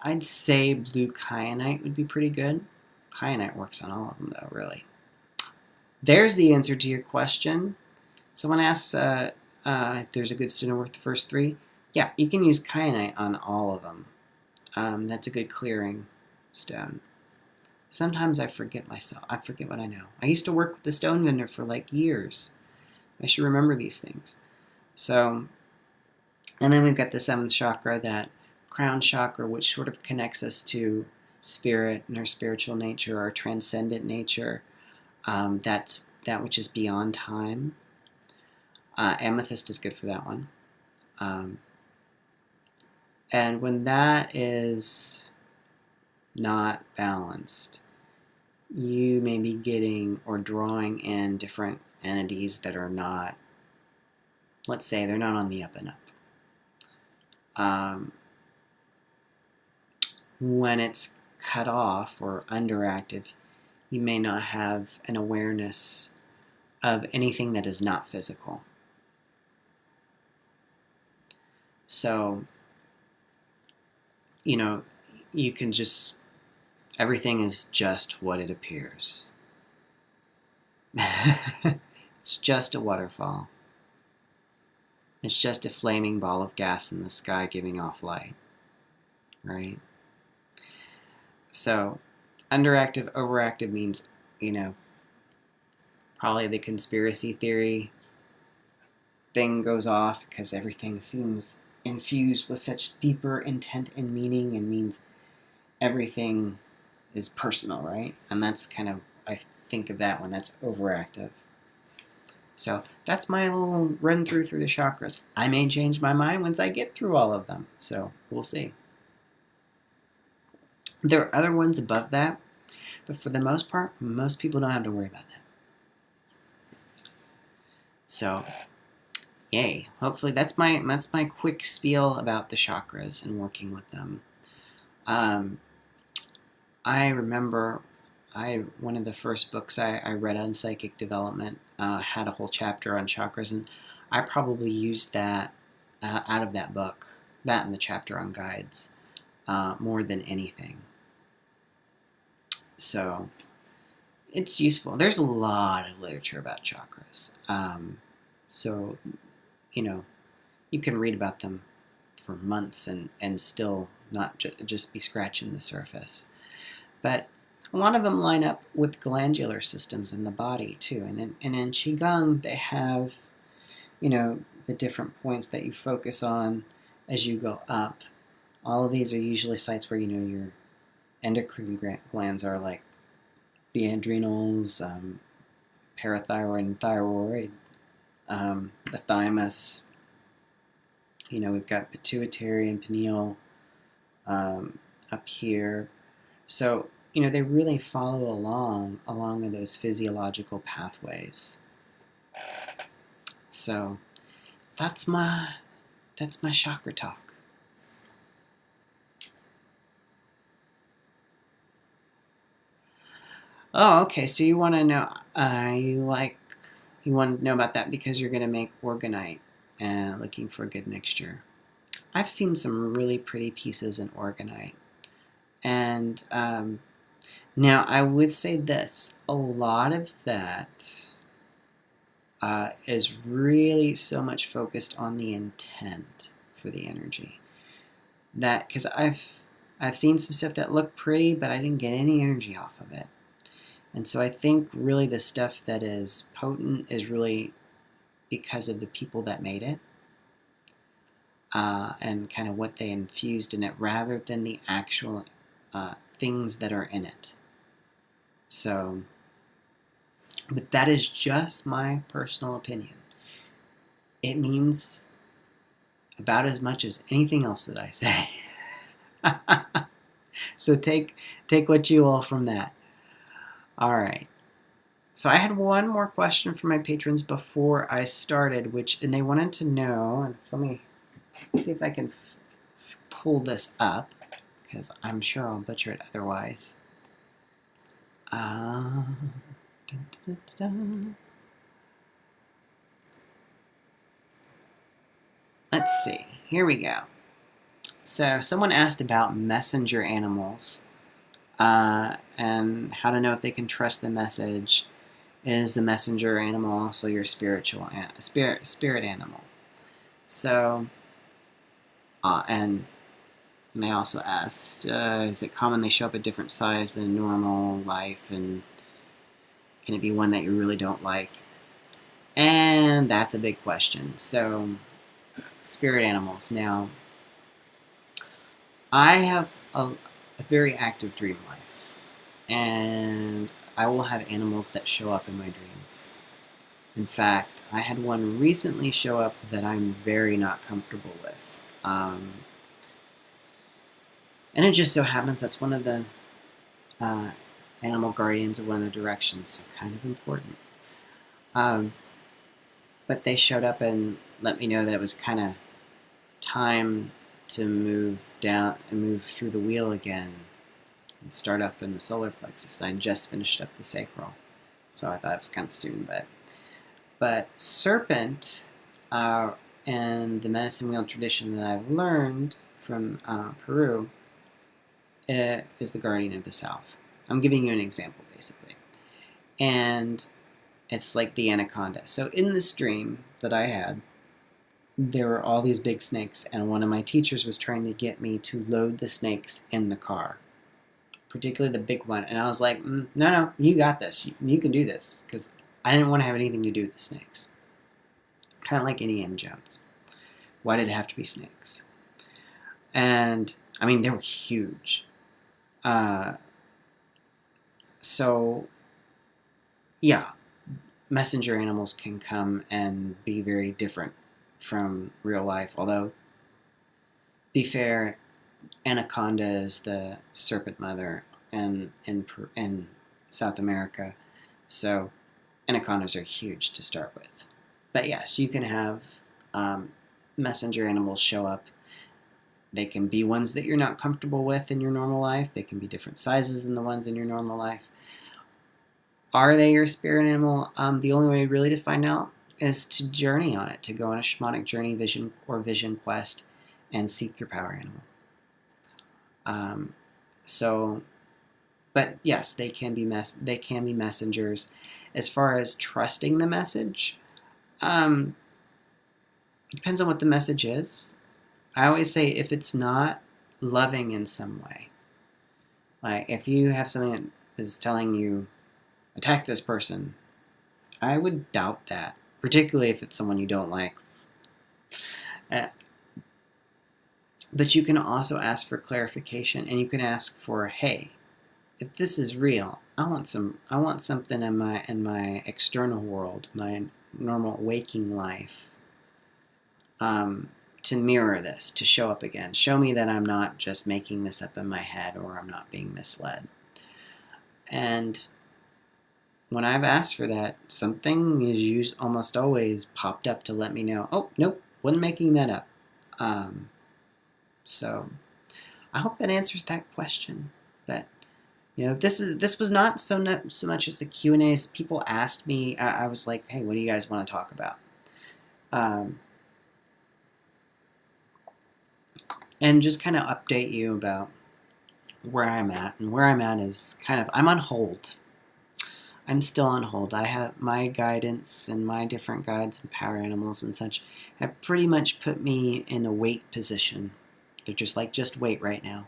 I'd say blue kyanite would be pretty good. Kyanite works on all of them, though, really. There's the answer to your question. Someone asks if there's a good stone worth the first 3. Yeah, you can use kyanite on all of them. That's a good clearing stone. Sometimes I forget myself. I forget what I know. I used to work with the stone vendor for like years. I should remember these things. So, and then we've got the 7th chakra, that crown chakra, which sort of connects us to spirit and our spiritual nature, our transcendent nature. That's that which is beyond time. Amethyst is good for that one. And when that is not balanced, you may be getting or drawing in different entities that are not, let's say, they're not on the up and up. When it's cut off or underactive, you may not have an awareness of anything that is not physical. So, you can just, everything is just what it appears. It's just a waterfall. It's just a flaming ball of gas in the sky giving off light, right? So, underactive, overactive means, probably the conspiracy theory thing goes off because everything seems infused with such deeper intent and meaning, and means everything is personal, right? And that's kind of, I think of that when that's overactive. So that's my little run through the chakras. I may change my mind once I get through all of them. So we'll see. There are other ones above that, but for the most part, most people don't have to worry about that. So, yay! Hopefully, that's my quick spiel about the chakras and working with them. I remember one of the first books I read on psychic development had a whole chapter on chakras, and I probably used that out of that book, that and the chapter on guides, more than anything. So it's useful. There's a lot of literature about chakras. So, you can read about them for months and still not just be scratching the surface. But a lot of them line up with glandular systems in the body too. And in Qigong, they have, the different points that you focus on as you go up. All of these are usually sites where, your endocrine glands are, like the adrenals, parathyroid and thyroid, the thymus. We've got pituitary and pineal up here. So, they really follow along with those physiological pathways. So, that's my chakra talk. Oh, okay. So you want to know? You want to know about that because you're going to make orgonite and looking for a good mixture. I've seen some really pretty pieces in orgonite, and now I would say this: a lot of that is really so much focused on the intent for the energy. That because I've seen some stuff that looked pretty, but I didn't get any energy off of it. And so I think really the stuff that is potent is really because of the people that made it and kind of what they infused in it rather than the actual things that are in it. So, but that is just my personal opinion. It means about as much as anything else that I say. So take what you will from that. All right. So I had one more question for my patrons before I started, and they wanted to know, and let me see if I can pull this up, because I'm sure I'll butcher it otherwise. Dun, dun, dun, dun. Let's see. Here we go. So someone asked about messenger animals and how to know if they can trust the message. Is the messenger animal also your spirit animal? So, and they also asked, is it common they show up at different size than normal life, and can it be one that you really don't like? And that's a big question. So, spirit animals. Now, I have a very active dream life, and I will have animals that show up in my dreams. In fact, I had one recently show up that I'm very not comfortable with. And it just so happens that's one of the animal guardians of one of the directions, so kind of important. But they showed up and let me know that it was kind of time to move down and move through the wheel again and start up in the solar plexus. I just finished up the sacral, so I thought it was kind of soon. But serpent and the medicine wheel tradition that I've learned from Peru is the guardian of the south. I'm giving you an example, basically. And it's like the anaconda. So in this dream that I had, there were all these big snakes, and one of my teachers was trying to get me to load the snakes in the car, particularly the big one. And I was like, no, you got this. You can do this, because I didn't want to have anything to do with the snakes. Kind of like Indiana Jones. Why did it have to be snakes? And, I mean, they were huge. Uh, so, yeah, messenger animals can come and be very different from real life. Although, be fair, anaconda is the serpent mother in South America, so anacondas are huge to start with. But yes, you can have um, messenger animals show up. They can be ones that you're not comfortable with in your normal life. They can be different sizes than the ones in your normal life. Are they your spirit animal? The only way really to find out is to journey on it, to go on a shamanic journey, vision quest, and seek your power animal. Um, so, but yes, they can be messengers. As far as trusting the message, depends on what the message is. I always say if it's not loving in some way, like if you have something that is telling you attack this person, I would doubt that, particularly if it's someone you don't like. Uh, but you can also ask for clarification, and you can ask for, hey, if this is real, I want something in my external world, my normal waking life, to mirror this, to show up again. Show me that I'm not just making this up in my head, or I'm not being misled. And when I've asked for that, something is almost always popped up to let me know, oh, nope, wasn't making that up. So I hope that answers that question. That, this was not so much as a Q&A. As people asked me, I was like, hey, what do you guys want to talk about? And just kind of update you about where I'm at. And where I'm at is I'm on hold. I'm still on hold. I have my guidance and my different guides and power animals and such have pretty much put me in a wait position. They're just wait right now.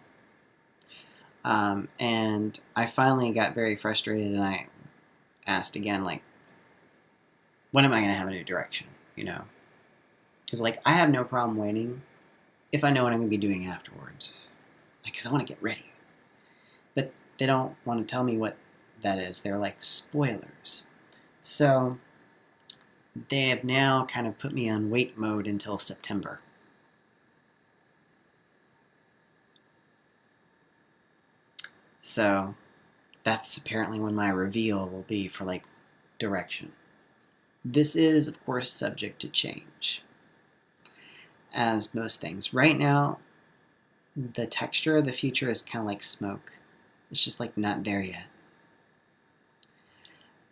And I finally got very frustrated, and I asked again, like, when am I going to have a new direction? Because I have no problem waiting if I know what I'm going to be doing afterwards. Because I want to get ready. But they don't want to tell me what that is. They're like spoilers. So they have now kind of put me on wait mode until September. So that's apparently when my reveal will be for direction. This is, of course, subject to change, as most things. Right now, the texture of the future is kind of like smoke. It's just not there yet.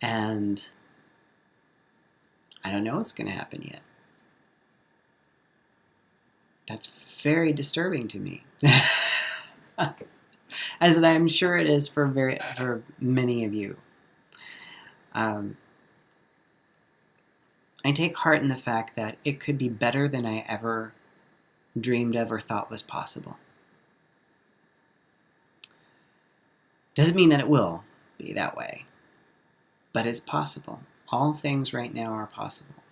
And I don't know what's going to happen yet. That's very disturbing to me. As I'm sure it is for many of you. I take heart in the fact that it could be better than I ever dreamed of or thought was possible. Doesn't mean that it will be that way, but it's possible. All things right now are possible.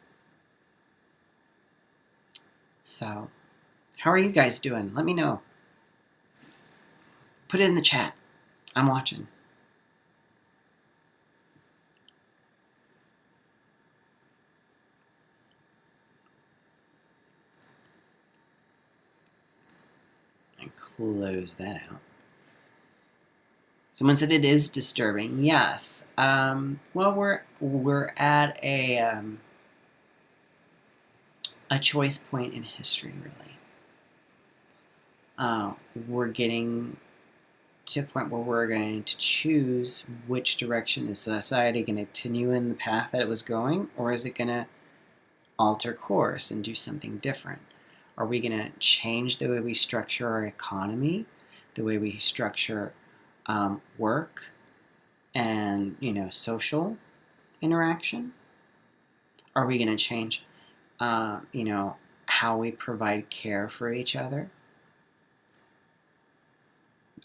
So, how are you guys doing? Let me know. Put it in the chat. I'm watching. And close that out. Someone said it is disturbing. Yes. Well, we're at a choice point in history, really. We're getting to a point where we're going to choose which direction. Is society going to continue in the path that it was going, or is it going to alter course and do something different? Are we going to change the way we structure our economy, the way we structure work and social interaction? Are we going to change how we provide care for each other?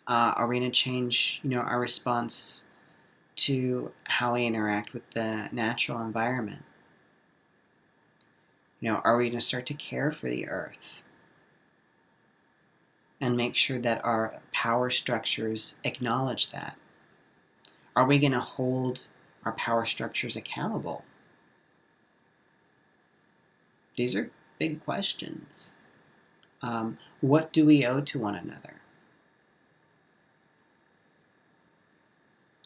Are we going to change our response to how we interact with the natural environment? Are we going to start to care for the earth? and make sure that our power structures acknowledge that? Are we going to hold our power structures accountable? These are big questions. What do we owe to one another?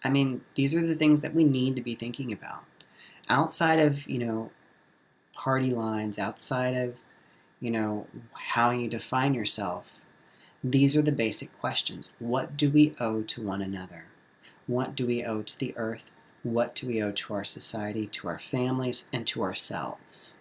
I mean, these are the things that we need to be thinking about. Outside of, party lines, outside of, how you define yourself, these are the basic questions. What do we owe to one another? What do we owe to the earth? What do we owe to our society, to our families, and to ourselves?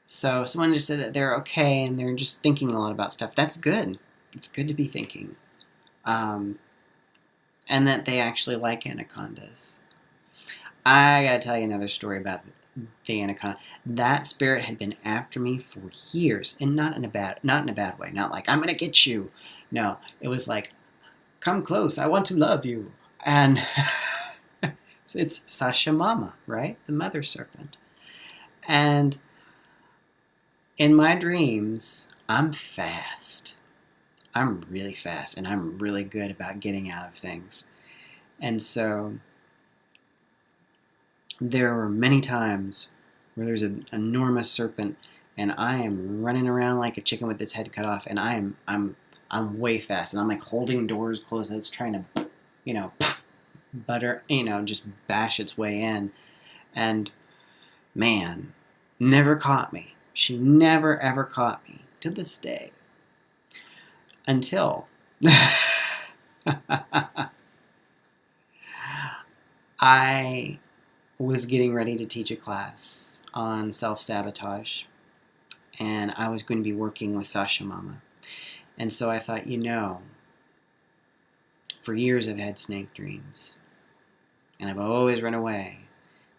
So someone just said that they're okay and they're just thinking a lot about stuff. That's good. It's good to be thinking. And that they actually like anacondas. I gotta tell you another story about the anaconda. That spirit had been after me for years, and not in a bad way. Not like I'm gonna get you. No, it was like, come close. I want to love you. And it's Sasha Mama, right? The mother serpent. And in my dreams, I'm fast. I'm really fast, and I'm really good about getting out of things. And so there were many times where there's an enormous serpent, and I am running around like a chicken with its head cut off, and I'm way fast, and I'm like holding doors closed, and it's trying to, just bash its way in. And man, never caught me. She never ever caught me to this day. Until I was getting ready to teach a class on self-sabotage, and I was going to be working with Sasha Mama. And so I thought, for years I've had snake dreams, and I've always run away.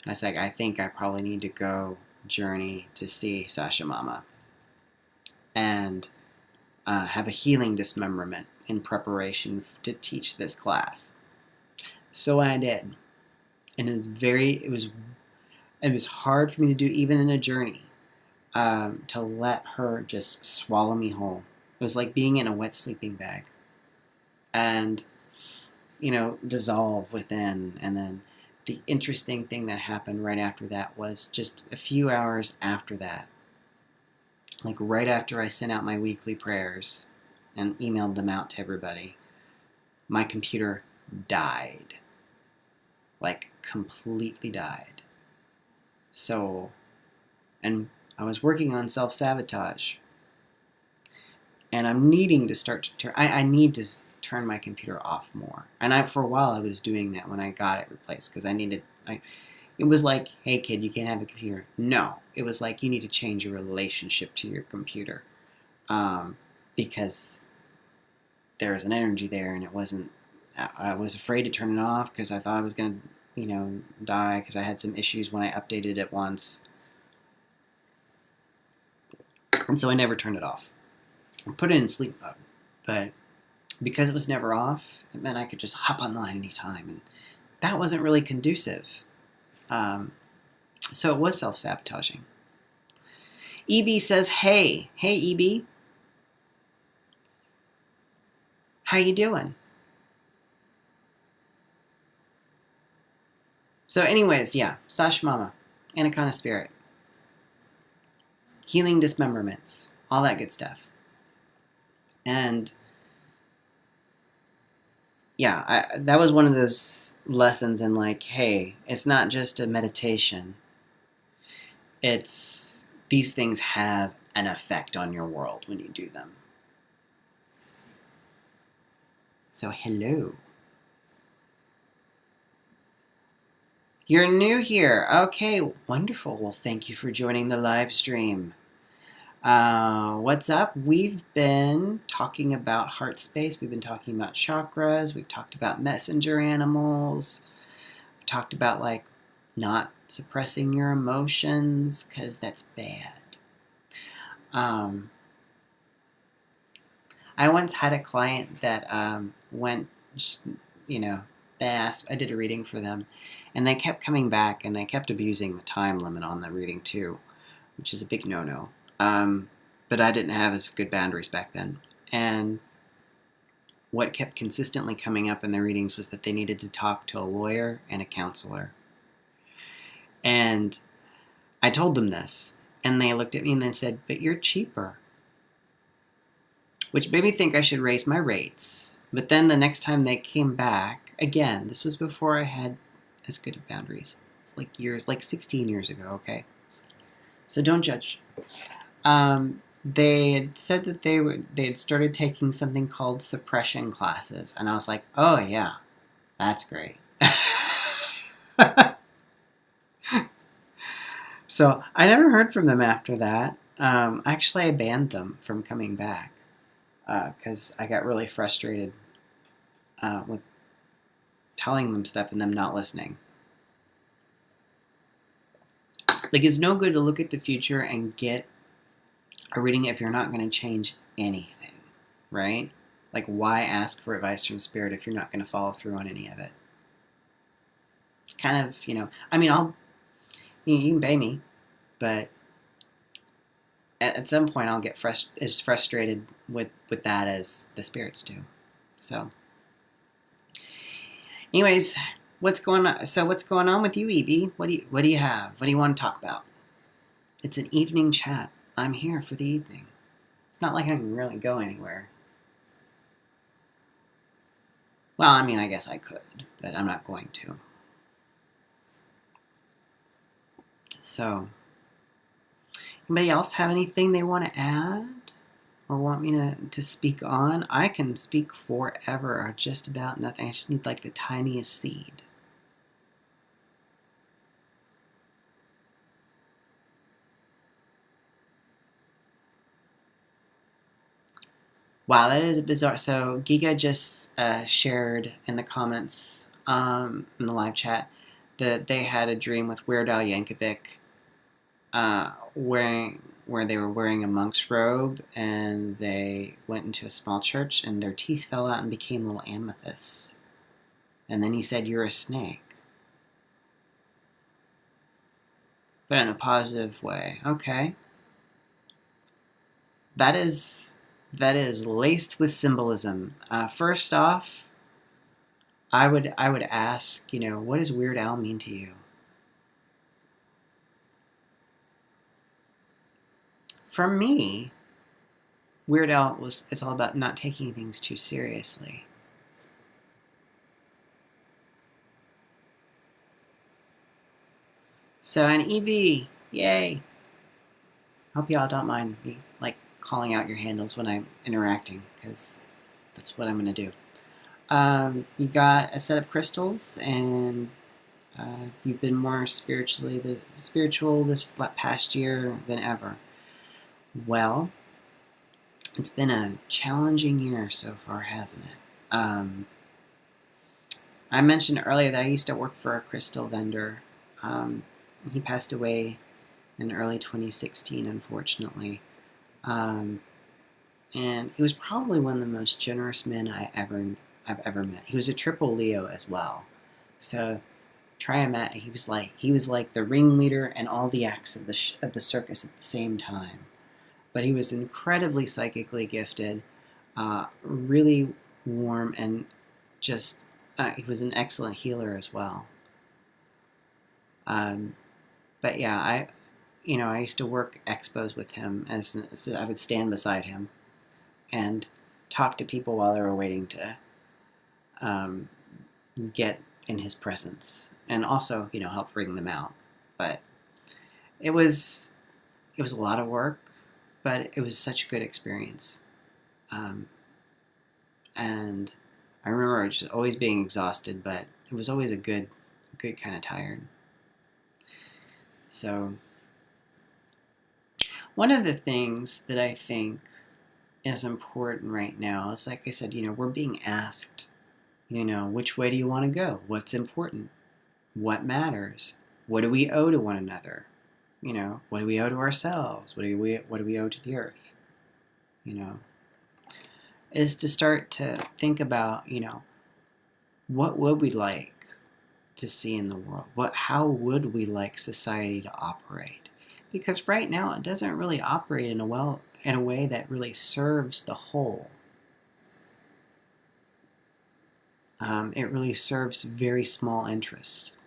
And I was like, I think I probably need to go journey to see Sasha Mama and have a healing dismemberment in preparation to teach this class. So I did. And it was hard for me to do even in a journey, to let her just swallow me whole. It was like being in a wet sleeping bag and, dissolve within. And then the interesting thing that happened right after that was just a few hours after that, like right after I sent out my weekly prayers and emailed them out to everybody, my computer died. Like, completely died. So, and I was working on self-sabotage. And I'm needing to start to turn, I need to turn my computer off more. And for a while I was doing that when I got it replaced, because it was like, hey kid, you can't have a computer. No, it was like, you need to change your relationship to your computer. Because there's an energy there, and I was afraid to turn it off because I thought I was going to, die, because I had some issues when I updated it once. And so I never turned it off. I put it in sleep mode. But because it was never off, it meant I could just hop online anytime. And that wasn't really conducive. So it was self-sabotaging. EB says, hey. Hey, EB. How you doing? So anyways, yeah, Sasha Mama, Anaconda Spirit, healing dismemberments, all that good stuff. And yeah, that was one of those lessons in like, hey, it's not just a meditation. These things have an effect on your world when you do them. So hello. You're new here. Okay, wonderful. Well, thank you for joining the live stream. What's up? We've been talking about heart space. We've been talking about chakras. We've talked about messenger animals. We've talked about like not suppressing your emotions, because that's bad. I once had a client that went, I did a reading for them, and they kept coming back, and they kept abusing the time limit on the reading too, which is a big no-no. But I didn't have as good boundaries back then. And what kept consistently coming up in the readings was that they needed to talk to a lawyer and a counselor. And I told them this, and they looked at me and then said, "But you're cheaper." Which made me think I should raise my rates. But then the next time they came back, again, this was before I had as good of boundaries. It's like 16 years ago, okay? So don't judge. They had said that they had started taking something called suppression classes, and I was like, "Oh yeah, that's great." So I never heard from them after that. Actually, I banned them from coming back because I got really frustrated with telling them stuff and them not listening. Like, it's no good to look at the future and get a reading if you're not going to change anything, right? Like, why ask for advice from Spirit if you're not going to follow through on any of it? It's kind of, I mean, you can pay me, but at some point I'll get as frustrated with that as the spirits do. So, anyways, what's going on? So, what's going on with you, Evie? What do you have? What do you want to talk about? It's an evening chat. I'm here for the evening. It's not like I can really go anywhere. Well, I mean, I guess I could, but I'm not going to. So, anybody else have anything they want to add or want me to speak on? I can speak forever or just about nothing. I just need like the tiniest seed. Wow, that is bizarre. So Giga just shared in the comments in the live chat that they had a dream with Weird Al Yankovic where they were wearing a monk's robe, and they went into a small church and their teeth fell out and became little amethysts. And then he said, "You're a snake." But in a positive way. Okay. That is laced with symbolism. First off, I would ask, what does Weird Al mean to you? For me, Weird Al is all about not taking things too seriously. So an EV, yay! Hope y'all don't mind me calling out your handles when I'm interacting, because that's what I'm going to do. You got a set of crystals, and you've been more spiritual this past year than ever. Well, it's been a challenging year so far, hasn't it? I mentioned earlier that I used to work for a crystal vendor. He passed away in early 2016, unfortunately. And he was probably one of the most generous men I've ever met. He was a triple Leo as well. So try him out. He was like the ringleader and all the acts of the circus at the same time. But he was incredibly psychically gifted, really warm, and just he was an excellent healer as well. But yeah, I used to work expos with him as I would stand beside him and talk to people while they were waiting to get in his presence, and also help bring them out. But it was a lot of work, but it was such a good experience. And I remember just always being exhausted, but it was always a good kind of tired. So one of the things that I think is important right now is, like I said, we're being asked, which way do you want to go? What's important? What matters? What do we owe to one another? What do we owe to ourselves? What do we owe to the earth? Is to start to think about, what would we like to see in the world? How would we like society to operate? Because right now it doesn't really operate in a way that really serves the whole. It really serves very small interests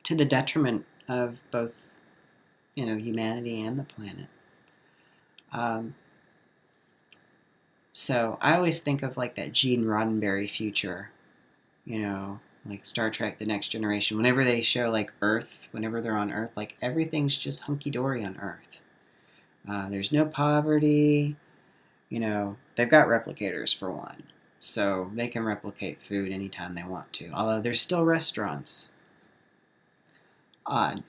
to the detriment of both, humanity and the planet. Um, so I always think of like that Gene Roddenberry future, like Star Trek: The Next Generation. Whenever they show like Earth, whenever they're on Earth, like everything's just hunky dory on Earth. There's no poverty. They've got replicators for one, so they can replicate food anytime they want to. Although there's still restaurants. Odd.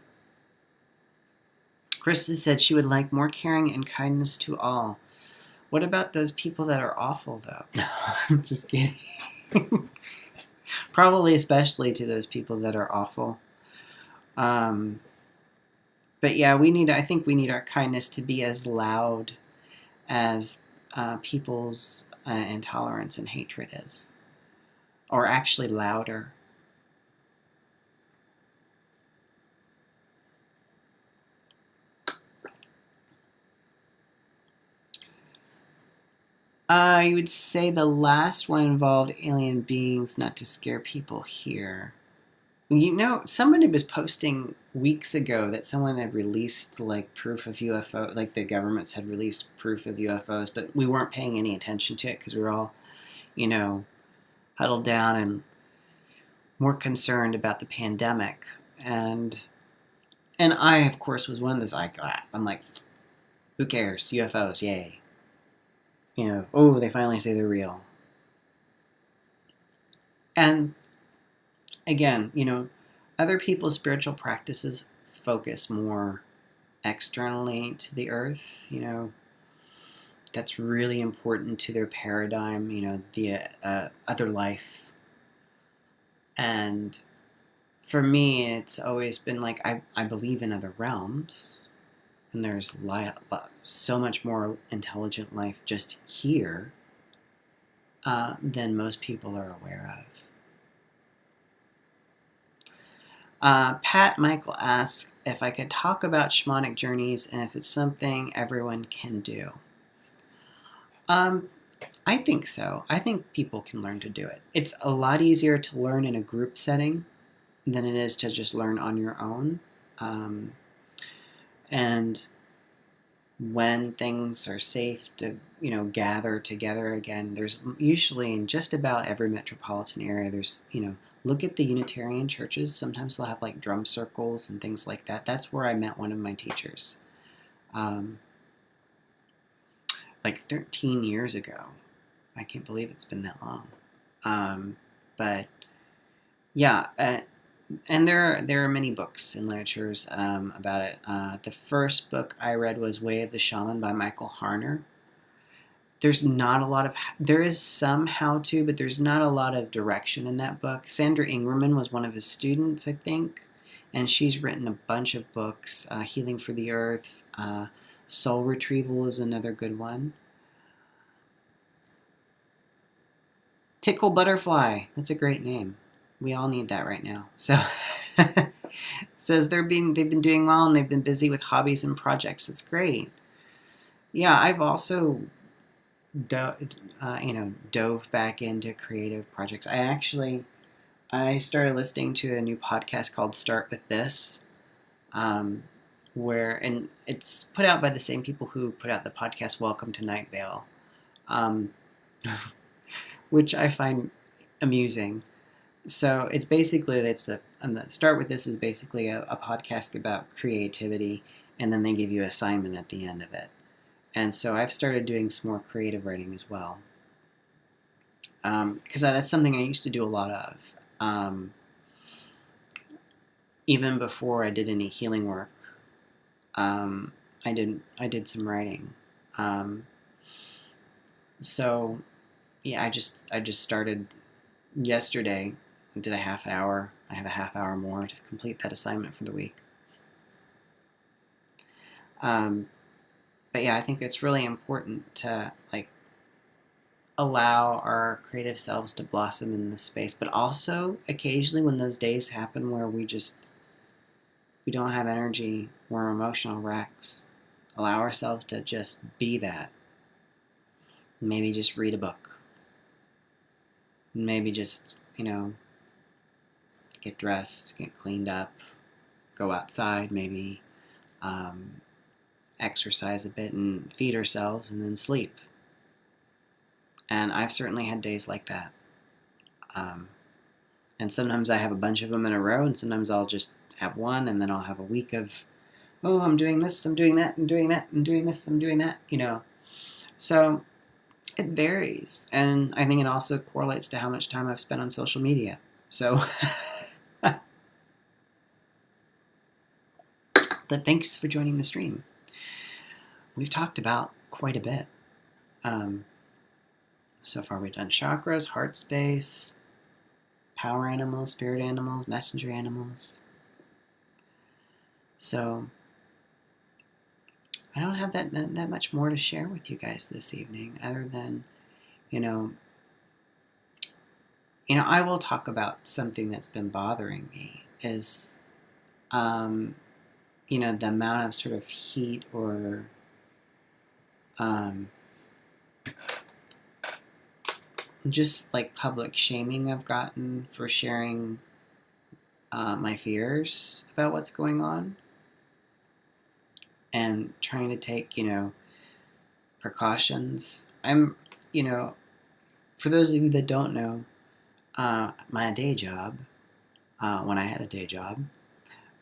Krista said she would like more caring and kindness to all. What about those people that are awful, though? No, I'm just kidding. Probably especially to those people that are awful. But yeah, I think we need our kindness to be as loud as people's intolerance and hatred is. Or actually louder. I would say the last one involved alien beings, not to scare people here. Somebody was posting weeks ago that someone had released like proof of UFO, like the governments had released proof of UFOs, but we weren't paying any attention to it because we were all, huddled down and more concerned about the pandemic. And I, of course, was one of those, I'm like, who cares? UFOs, yay. They finally say they're real. And again, other people's spiritual practices focus more externally to the earth, that's really important to their paradigm, the other life. And for me, it's always been like, I believe in other realms, and there's so much more intelligent life just here than most people are aware of. Pat Michael asks if I could talk about shamanic journeys and if it's something everyone can do. I think so. I think people can learn to do it. It's a lot easier to learn in a group setting than it is to just learn on your own. And when things are safe to, gather together again, there's usually in just about every metropolitan area, there's, look at the Unitarian churches. Sometimes they'll have like drum circles and things like that. That's where I met one of my teachers. Like 13 years ago. I can't believe it's been that long. But yeah, and there are many books and literatures about it. The first book I read was Way of the Shaman by Michael Harner. There's not a lot of, there is some how-to, but there's not a lot of direction in that book. Sandra Ingerman was one of his students, I think, and she's written a bunch of books. Healing for the Earth, Soul Retrieval is another good one. Tickle Butterfly, that's a great name. We all need that right now. So it says they've been doing well and they've been busy with hobbies and projects. That's great. Yeah, I've also dove back into creative projects. I started listening to a new podcast called Start With This, and it's put out by the same people who put out the podcast Welcome to Night Vale, which I find amusing. So it's basically, Start With This is basically a podcast about creativity, and then they give you an assignment at the end of it. And so I've started doing some more creative writing as well. Because that's something I used to do a lot of. Even before I did any healing work, I did some writing. So yeah, I just started yesterday. I did a half hour. I have a half hour more to complete that assignment for the week. But yeah, I think it's really important to allow our creative selves to blossom in this space, but also occasionally when those days happen where we don't have energy, we're emotional wrecks, allow ourselves to just be that. Maybe just read a book. Maybe just, get dressed, get cleaned up, go outside, maybe exercise a bit and feed ourselves and then sleep. And I've certainly had days like that. And sometimes I have a bunch of them in a row, and sometimes I'll just have one, and then I'll have a week of, oh, I'm doing this, I'm doing that, I'm doing that, I'm doing this, I'm doing that, So it varies. And I think it also correlates to how much time I've spent on social media. So, but thanks for joining the stream. We've talked about quite a bit. So far we've done chakras, heart space, power animals, spirit animals, messenger animals. So I don't have that much more to share with you guys this evening, other than, I will talk about something that's been bothering me is, the amount of sort of heat or just like public shaming I've gotten for sharing my fears about what's going on and trying to take, precautions. I'm, for those of you that don't know, my day job, when I had a day job,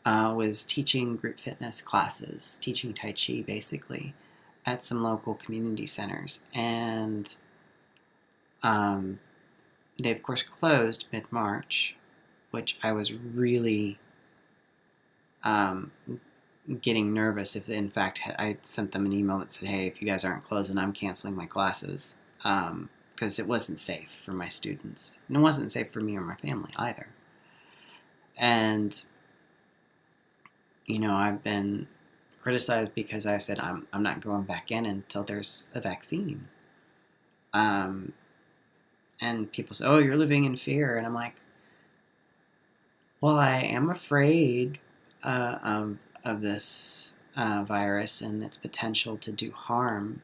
was teaching group fitness classes, teaching Tai Chi basically, at some local community centers. And they, of course, closed mid-March, which I was really getting nervous if, in fact, I sent them an email that said, hey, if you guys aren't closing, I'm canceling my classes, because it wasn't safe for my students. And it wasn't safe for me or my family either. And, I've been criticized because I said I'm not going back in until there's a vaccine. And people say, oh, you're living in fear. And I'm like, well, I am afraid of this virus and its potential to do harm.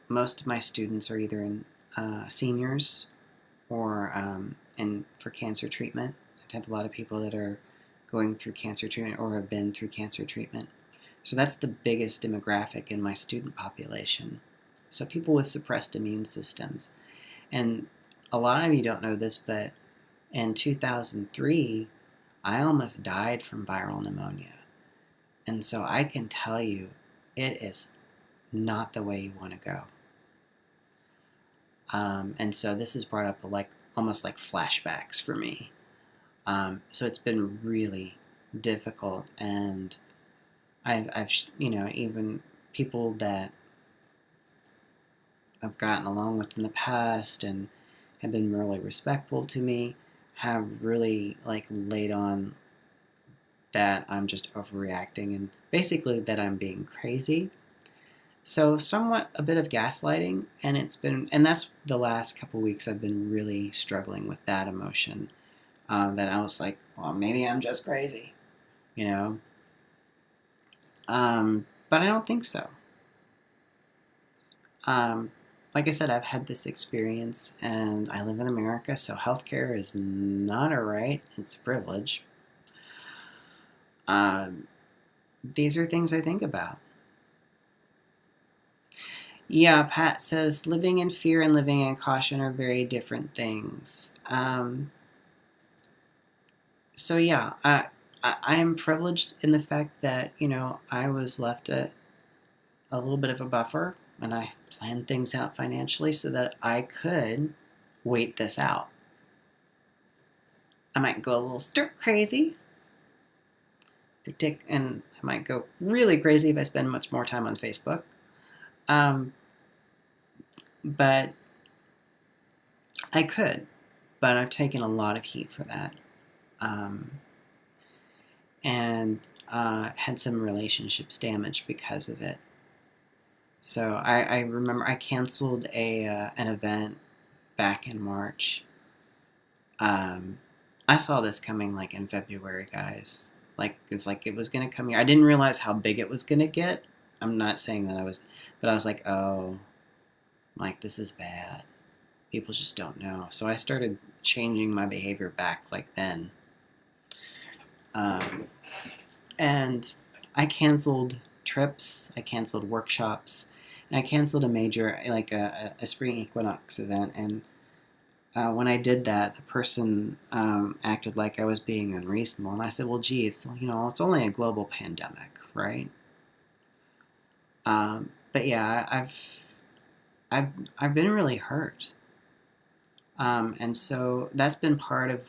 Most of my students are either in seniors or for cancer treatment. I have a lot of people that are going through cancer treatment or have been through cancer treatment. So that's the biggest demographic in my student population. So people with suppressed immune systems. And a lot of you don't know this, but in 2003, I almost died from viral pneumonia. And so I can tell you, it is not the way you want to go. And so this has brought up almost like flashbacks for me. So it's been really difficult, and I've even people that I've gotten along with in the past and have been really respectful to me have really laid on that I'm just overreacting and basically that I'm being crazy. So somewhat a bit of gaslighting, and that's the last couple weeks I've been really struggling with that emotion. That I was like, well, maybe I'm just crazy, but I don't think so. Like I said, I've had this experience, and I live in America, so healthcare is not a right, it's a privilege. These are things I think about. Yeah, Pat says, living in fear and living in caution are very different things. So yeah, I am privileged in the fact that, I was left a little bit of a buffer, and I planned things out financially so that I could wait this out. I might go a little stir crazy, and I might go really crazy if I spend much more time on Facebook. But I could, but I've taken a lot of heat for that. And had some relationships damaged because of it. So I remember I canceled an event back in March. I saw this coming like in February, guys. Like it's like it was gonna come here. I didn't realize how big it was gonna get. I'm not saying that I was, but I was like, oh, like this is bad. People just don't know. So I started changing my behavior back like then. And I canceled trips, I canceled workshops, and I canceled a major, like a spring equinox event. And when I did that, the person acted like I was being unreasonable. And I said, well, geez, it's only a global pandemic, right? But yeah, I've been really hurt. And so that's been part of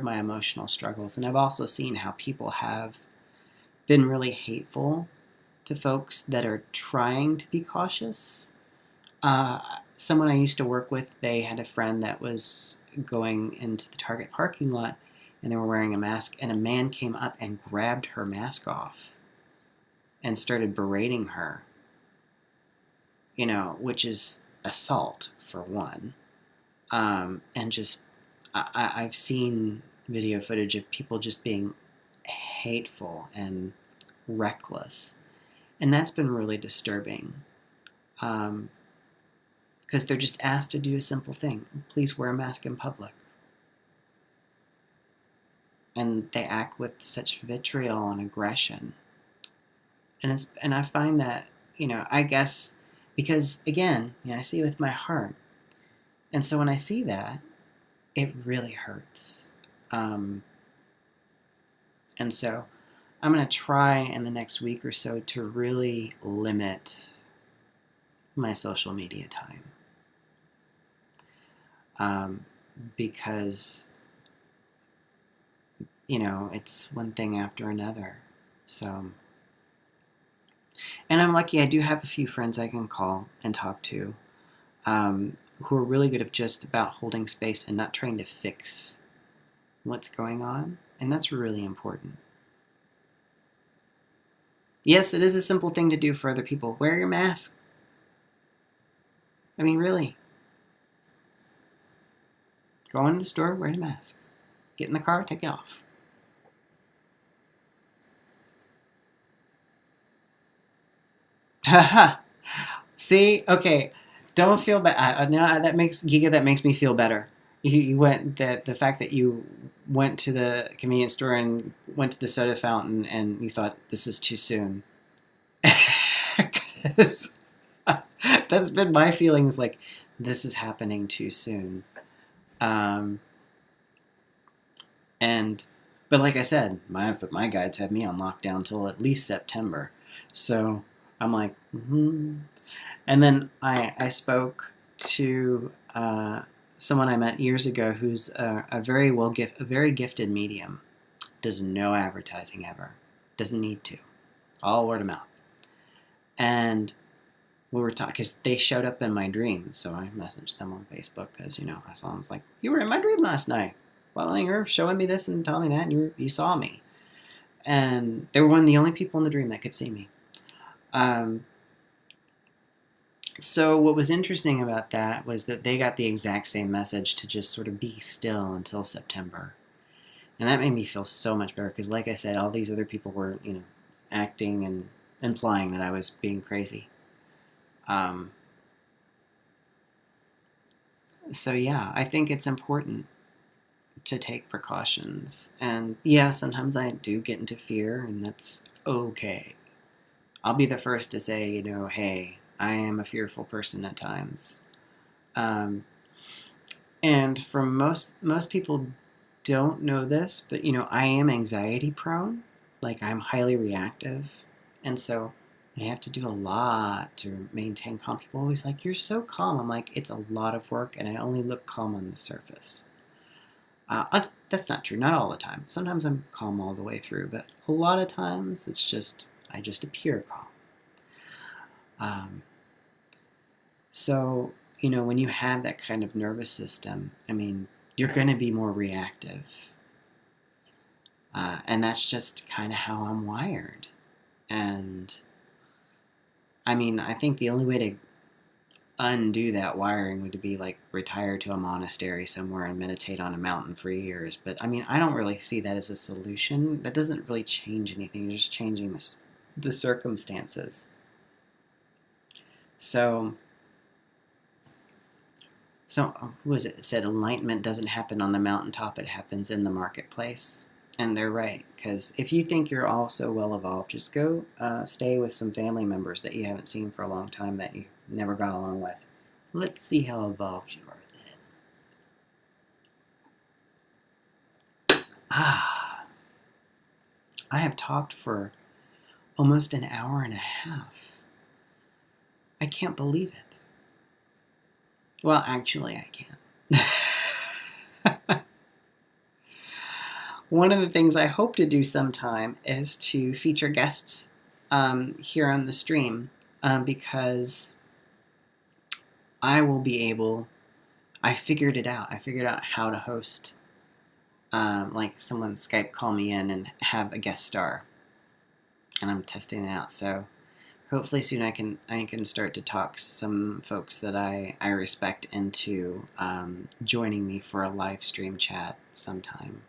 my emotional struggles. And I've also seen how people have been really hateful to folks that are trying to be cautious. Someone I used to work with, they had a friend that was going into the Target parking lot and they were wearing a mask, and a man came up and grabbed her mask off and started berating her, which is assault for one. And just, I've seen video footage of people just being hateful and reckless. And that's been really disturbing. Because they're just asked to do a simple thing. Please wear a mask in public. And they act with such vitriol and aggression. And I find that, I guess, because again, I see with my heart. And so when I see that, it really hurts. And so I'm going to try in the next week or so to really limit my social media time. Because, it's one thing after another. So, and I'm lucky I do have a few friends I can call and talk to, who are really good at just about holding space and not trying to fix what's going on. And that's really important. Yes, it is a simple thing to do for other people. Wear your mask. I mean, really. Go into the store, wear a mask. Get in the car, take it off. Haha. See? Okay. Don't feel bad. No, that makes Giga. That makes me feel better. You went the fact that you went to the convenience store and went to the soda fountain and you thought this is too soon. 'Cause that's been my feelings. Like this is happening too soon. But like I said, my guides have me on lockdown till at least September. So I'm like, And then I spoke to someone I met years ago who's a very gifted medium. Does no advertising ever. Doesn't need to. All word of mouth. And we were talking because they showed up in my dreams, so I messaged them on Facebook because I saw them. I was like, "You were in my dream last night. Well, you're showing me this and telling me that, and you saw me." And they were one of the only people in the dream that could see me. So what was interesting about that was that they got the exact same message to just sort of be still until September. And that made me feel so much better because, like I said, all these other people were, acting and implying that I was being crazy. So yeah, I think it's important to take precautions. And yeah, sometimes I do get into fear, and that's okay. I'll be the first to say, hey, I am a fearful person at times. And for most people don't know this, but I am anxiety prone. Like I'm highly reactive. And so I have to do a lot to maintain calm. People are always like, you're so calm. I'm like, it's a lot of work and I only look calm on the surface. That's not true. Not all the time. Sometimes I'm calm all the way through, but a lot of times I just appear calm. So, when you have that kind of nervous system, you're going to be more reactive. And that's just kind of how I'm wired. And, I think the only way to undo that wiring would be like retire to a monastery somewhere and meditate on a mountain for years. But I mean, I don't really see that as a solution. That doesn't really change anything. You're just changing the circumstances. So who was it? It said enlightenment doesn't happen on the mountaintop, it happens in the marketplace. And they're right, because if you think you're all so well evolved, just go stay with some family members that you haven't seen for a long time that you never got along with. Let's see how evolved you are then. I have talked for almost an hour and a half. I can't believe it. Well, actually, I can. One of the things I hope to do sometime is to feature guests here on the stream because I will be able, I figured it out. I figured out how to host, like someone Skype call me in and have a guest star. And I'm testing it out. So hopefully soon I can start to talk some folks that I respect into joining me for a live stream chat sometime.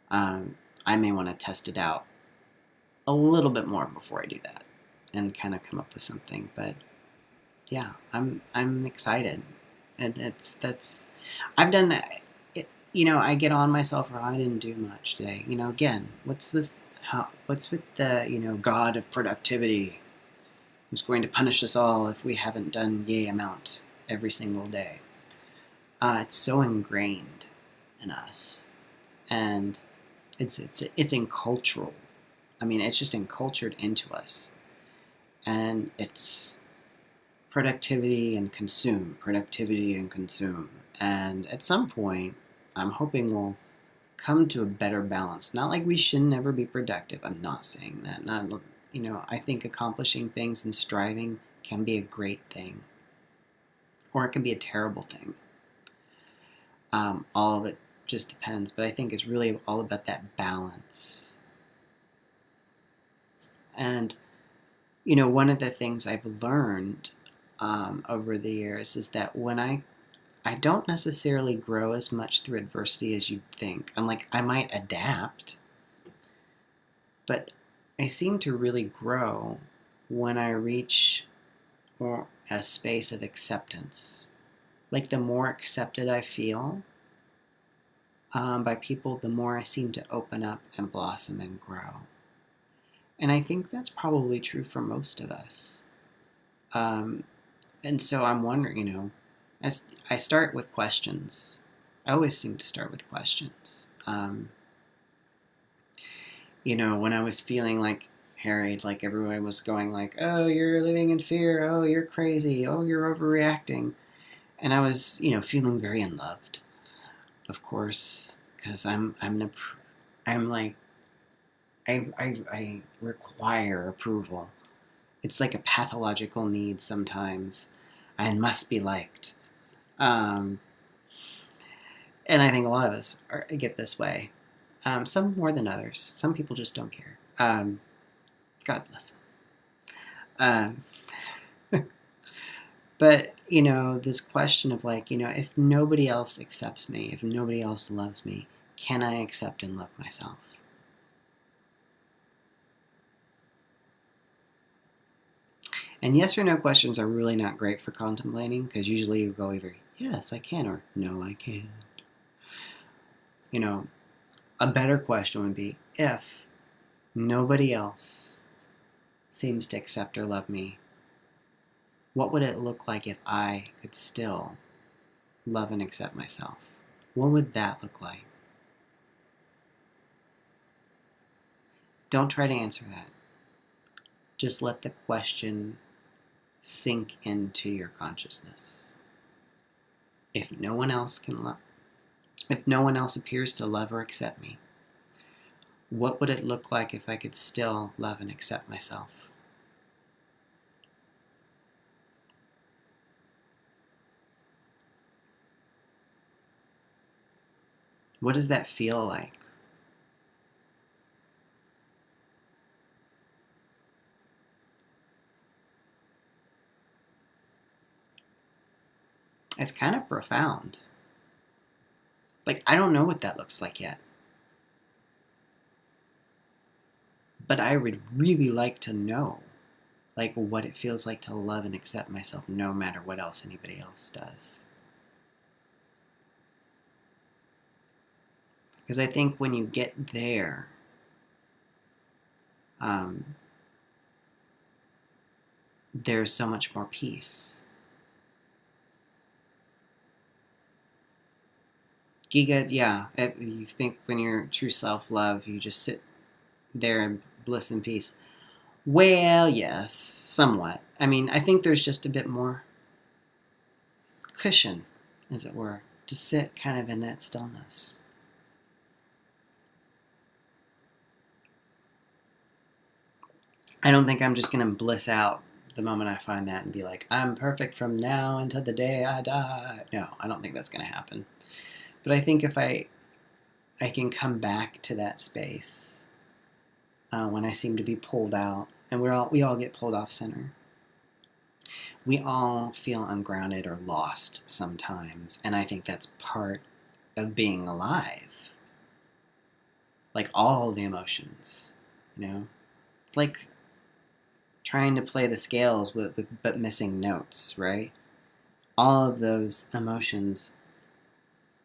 I may want to test it out a little bit more before I do that and kind of come up with something. But yeah, I'm excited, and I've done it. I get on myself, or I didn't do much today. Again, what's with the God of productivity who's going to punish us all if we haven't done yay amount every single day? It's so ingrained in us, and it's encultural. I mean, it's just encultured into us, and it's productivity and consume, and at some point, I'm hoping we'll come to a better balance. Not like we should never be productive. I'm not saying that. I think accomplishing things and striving can be a great thing, or it can be a terrible thing. All of it just depends, but I think it's really all about that balance. And one of the things I've learned over the years is that when I don't necessarily grow as much through adversity as you'd think. I might adapt, but I seem to really grow when I reach a space of acceptance. Like the more accepted I feel by people, the more I seem to open up and blossom and grow. And I think that's probably true for most of us. And so I'm wondering, as I start with questions. I always seem to start with questions. When I was feeling like harried, like everyone was going like, oh, you're living in fear, oh, you're crazy, oh, you're overreacting. And I was, feeling very unloved, of course, because I require approval. It's like a pathological need sometimes. I must be liked. And I think a lot of us get this way. Some more than others. Some people just don't care. God bless them. But, this question of if nobody else accepts me, if nobody else loves me, can I accept and love myself? And yes or no questions are really not great for contemplating, because usually you go either, yes, I can, or no, I can't. A better question would be, if nobody else seems to accept or love me, what would it look like if I could still love and accept myself? What would that look like? Don't try to answer that. Just let the question sink into your consciousness. If no one else appears to love or accept me, what would it look like if I could still love and accept myself? What does that feel like? It's kind of profound. Like, I don't know what that looks like yet. But I would really like to know, like, what it feels like to love and accept myself no matter what else anybody else does. Because I think when you get there, there's so much more peace. Giga, yeah, you think when you're true self-love, you just sit there in bliss and peace. Well, yes, somewhat. I mean, I think there's just a bit more cushion, as it were, to sit kind of in that stillness. I don't think I'm just going to bliss out the moment I find that and be like, I'm perfect from now until the day I die. No, I don't think that's going to happen. But I think if I can come back to that space when I seem to be pulled out, and we all get pulled off center. We all feel ungrounded or lost sometimes, and I think that's part of being alive. Like all the emotions, you know? It's like trying to play the scales with but missing notes, right? All of those emotions,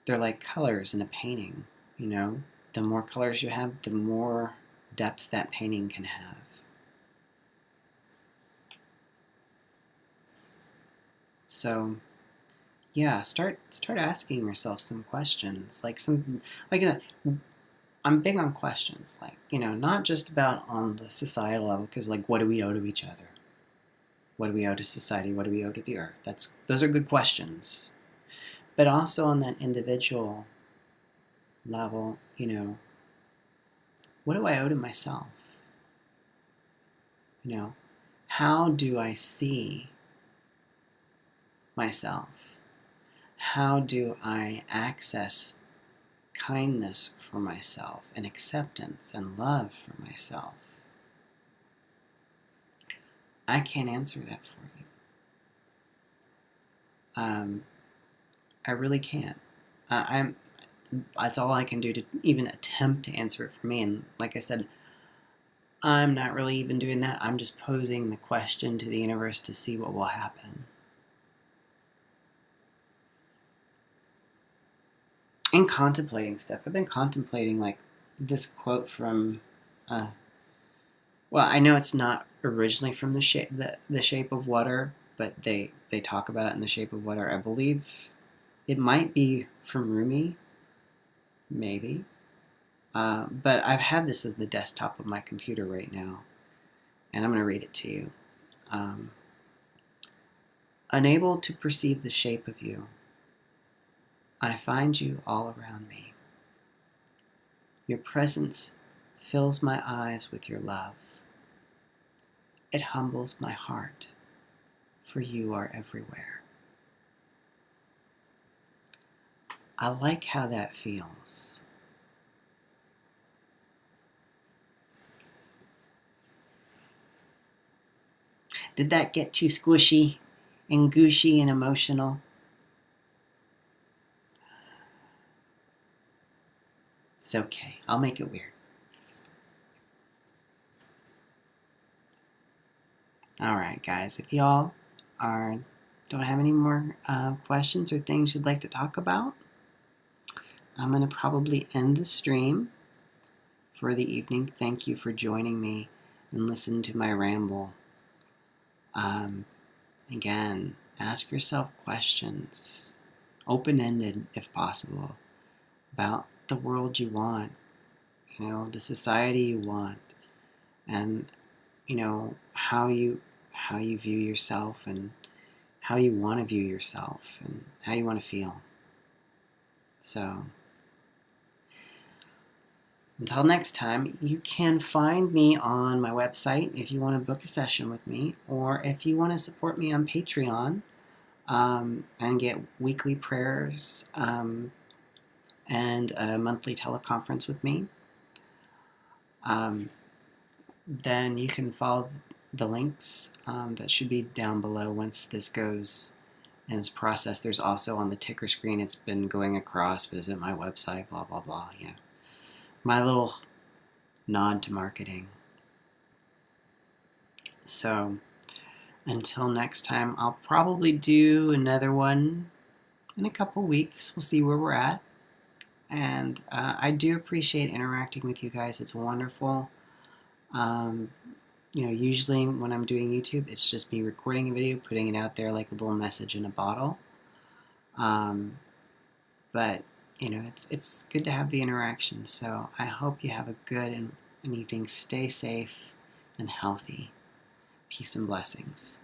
they're like colors in a painting, you know? The more colors you have, the more depth that painting can have. So, yeah, start asking yourself some questions. I'm big on questions, like, you know, not just about on the societal level, because like, what do we owe to each other? What do we owe to society? What do we owe to the earth? Those are good questions. But also on that individual level, you know, what do I owe to myself? You know, how do I see myself? How do I access kindness for myself and acceptance and love for myself? I can't answer that for you. I really can't. That's all I can do to even attempt to answer it for me. And like I said, I'm not really even doing that. I'm just posing the question to the universe to see what will happen. And contemplating stuff. I've been contemplating like this quote from, well, I know it's not originally from the Shape of Water, but they talk about it in The Shape of Water. I believe it might be from Rumi, maybe. But I've had this as the desktop of my computer right now, and I'm going to read it to you. Unable to perceive the shape of you, I find you all around me. Your presence fills my eyes with your love. It humbles my heart, for you are everywhere. I like how that feels. Did that get too squishy and gushy and emotional? It's okay. I'll make it weird. Alright, guys. If y'all don't have any more questions or things you'd like to talk about, I'm going to probably end the stream for the evening. Thank you for joining me and listening to my ramble. Again, ask yourself questions, open-ended if possible, about the world you want, you know, the society you want, and you know how you view yourself and how you want to view yourself and how you want to feel. So until next time, you can find me on my website if you want to book a session with me, or if you want to support me on Patreon and get weekly prayers and a monthly teleconference with me. Then you can follow the links that should be down below once this goes in this process. There's also on the ticker screen, it's been going across, visit my website, blah, blah, blah. Yeah. My little nod to marketing. So until next time, I'll probably do another one in a couple weeks. We'll see where we're at. And I do appreciate interacting with you guys. It's wonderful. Usually when I'm doing YouTube, it's just me recording a video, putting it out there like a little message in a bottle. But it's good to have the interaction. So I hope you have a good and evening. Stay safe and healthy. Peace and blessings.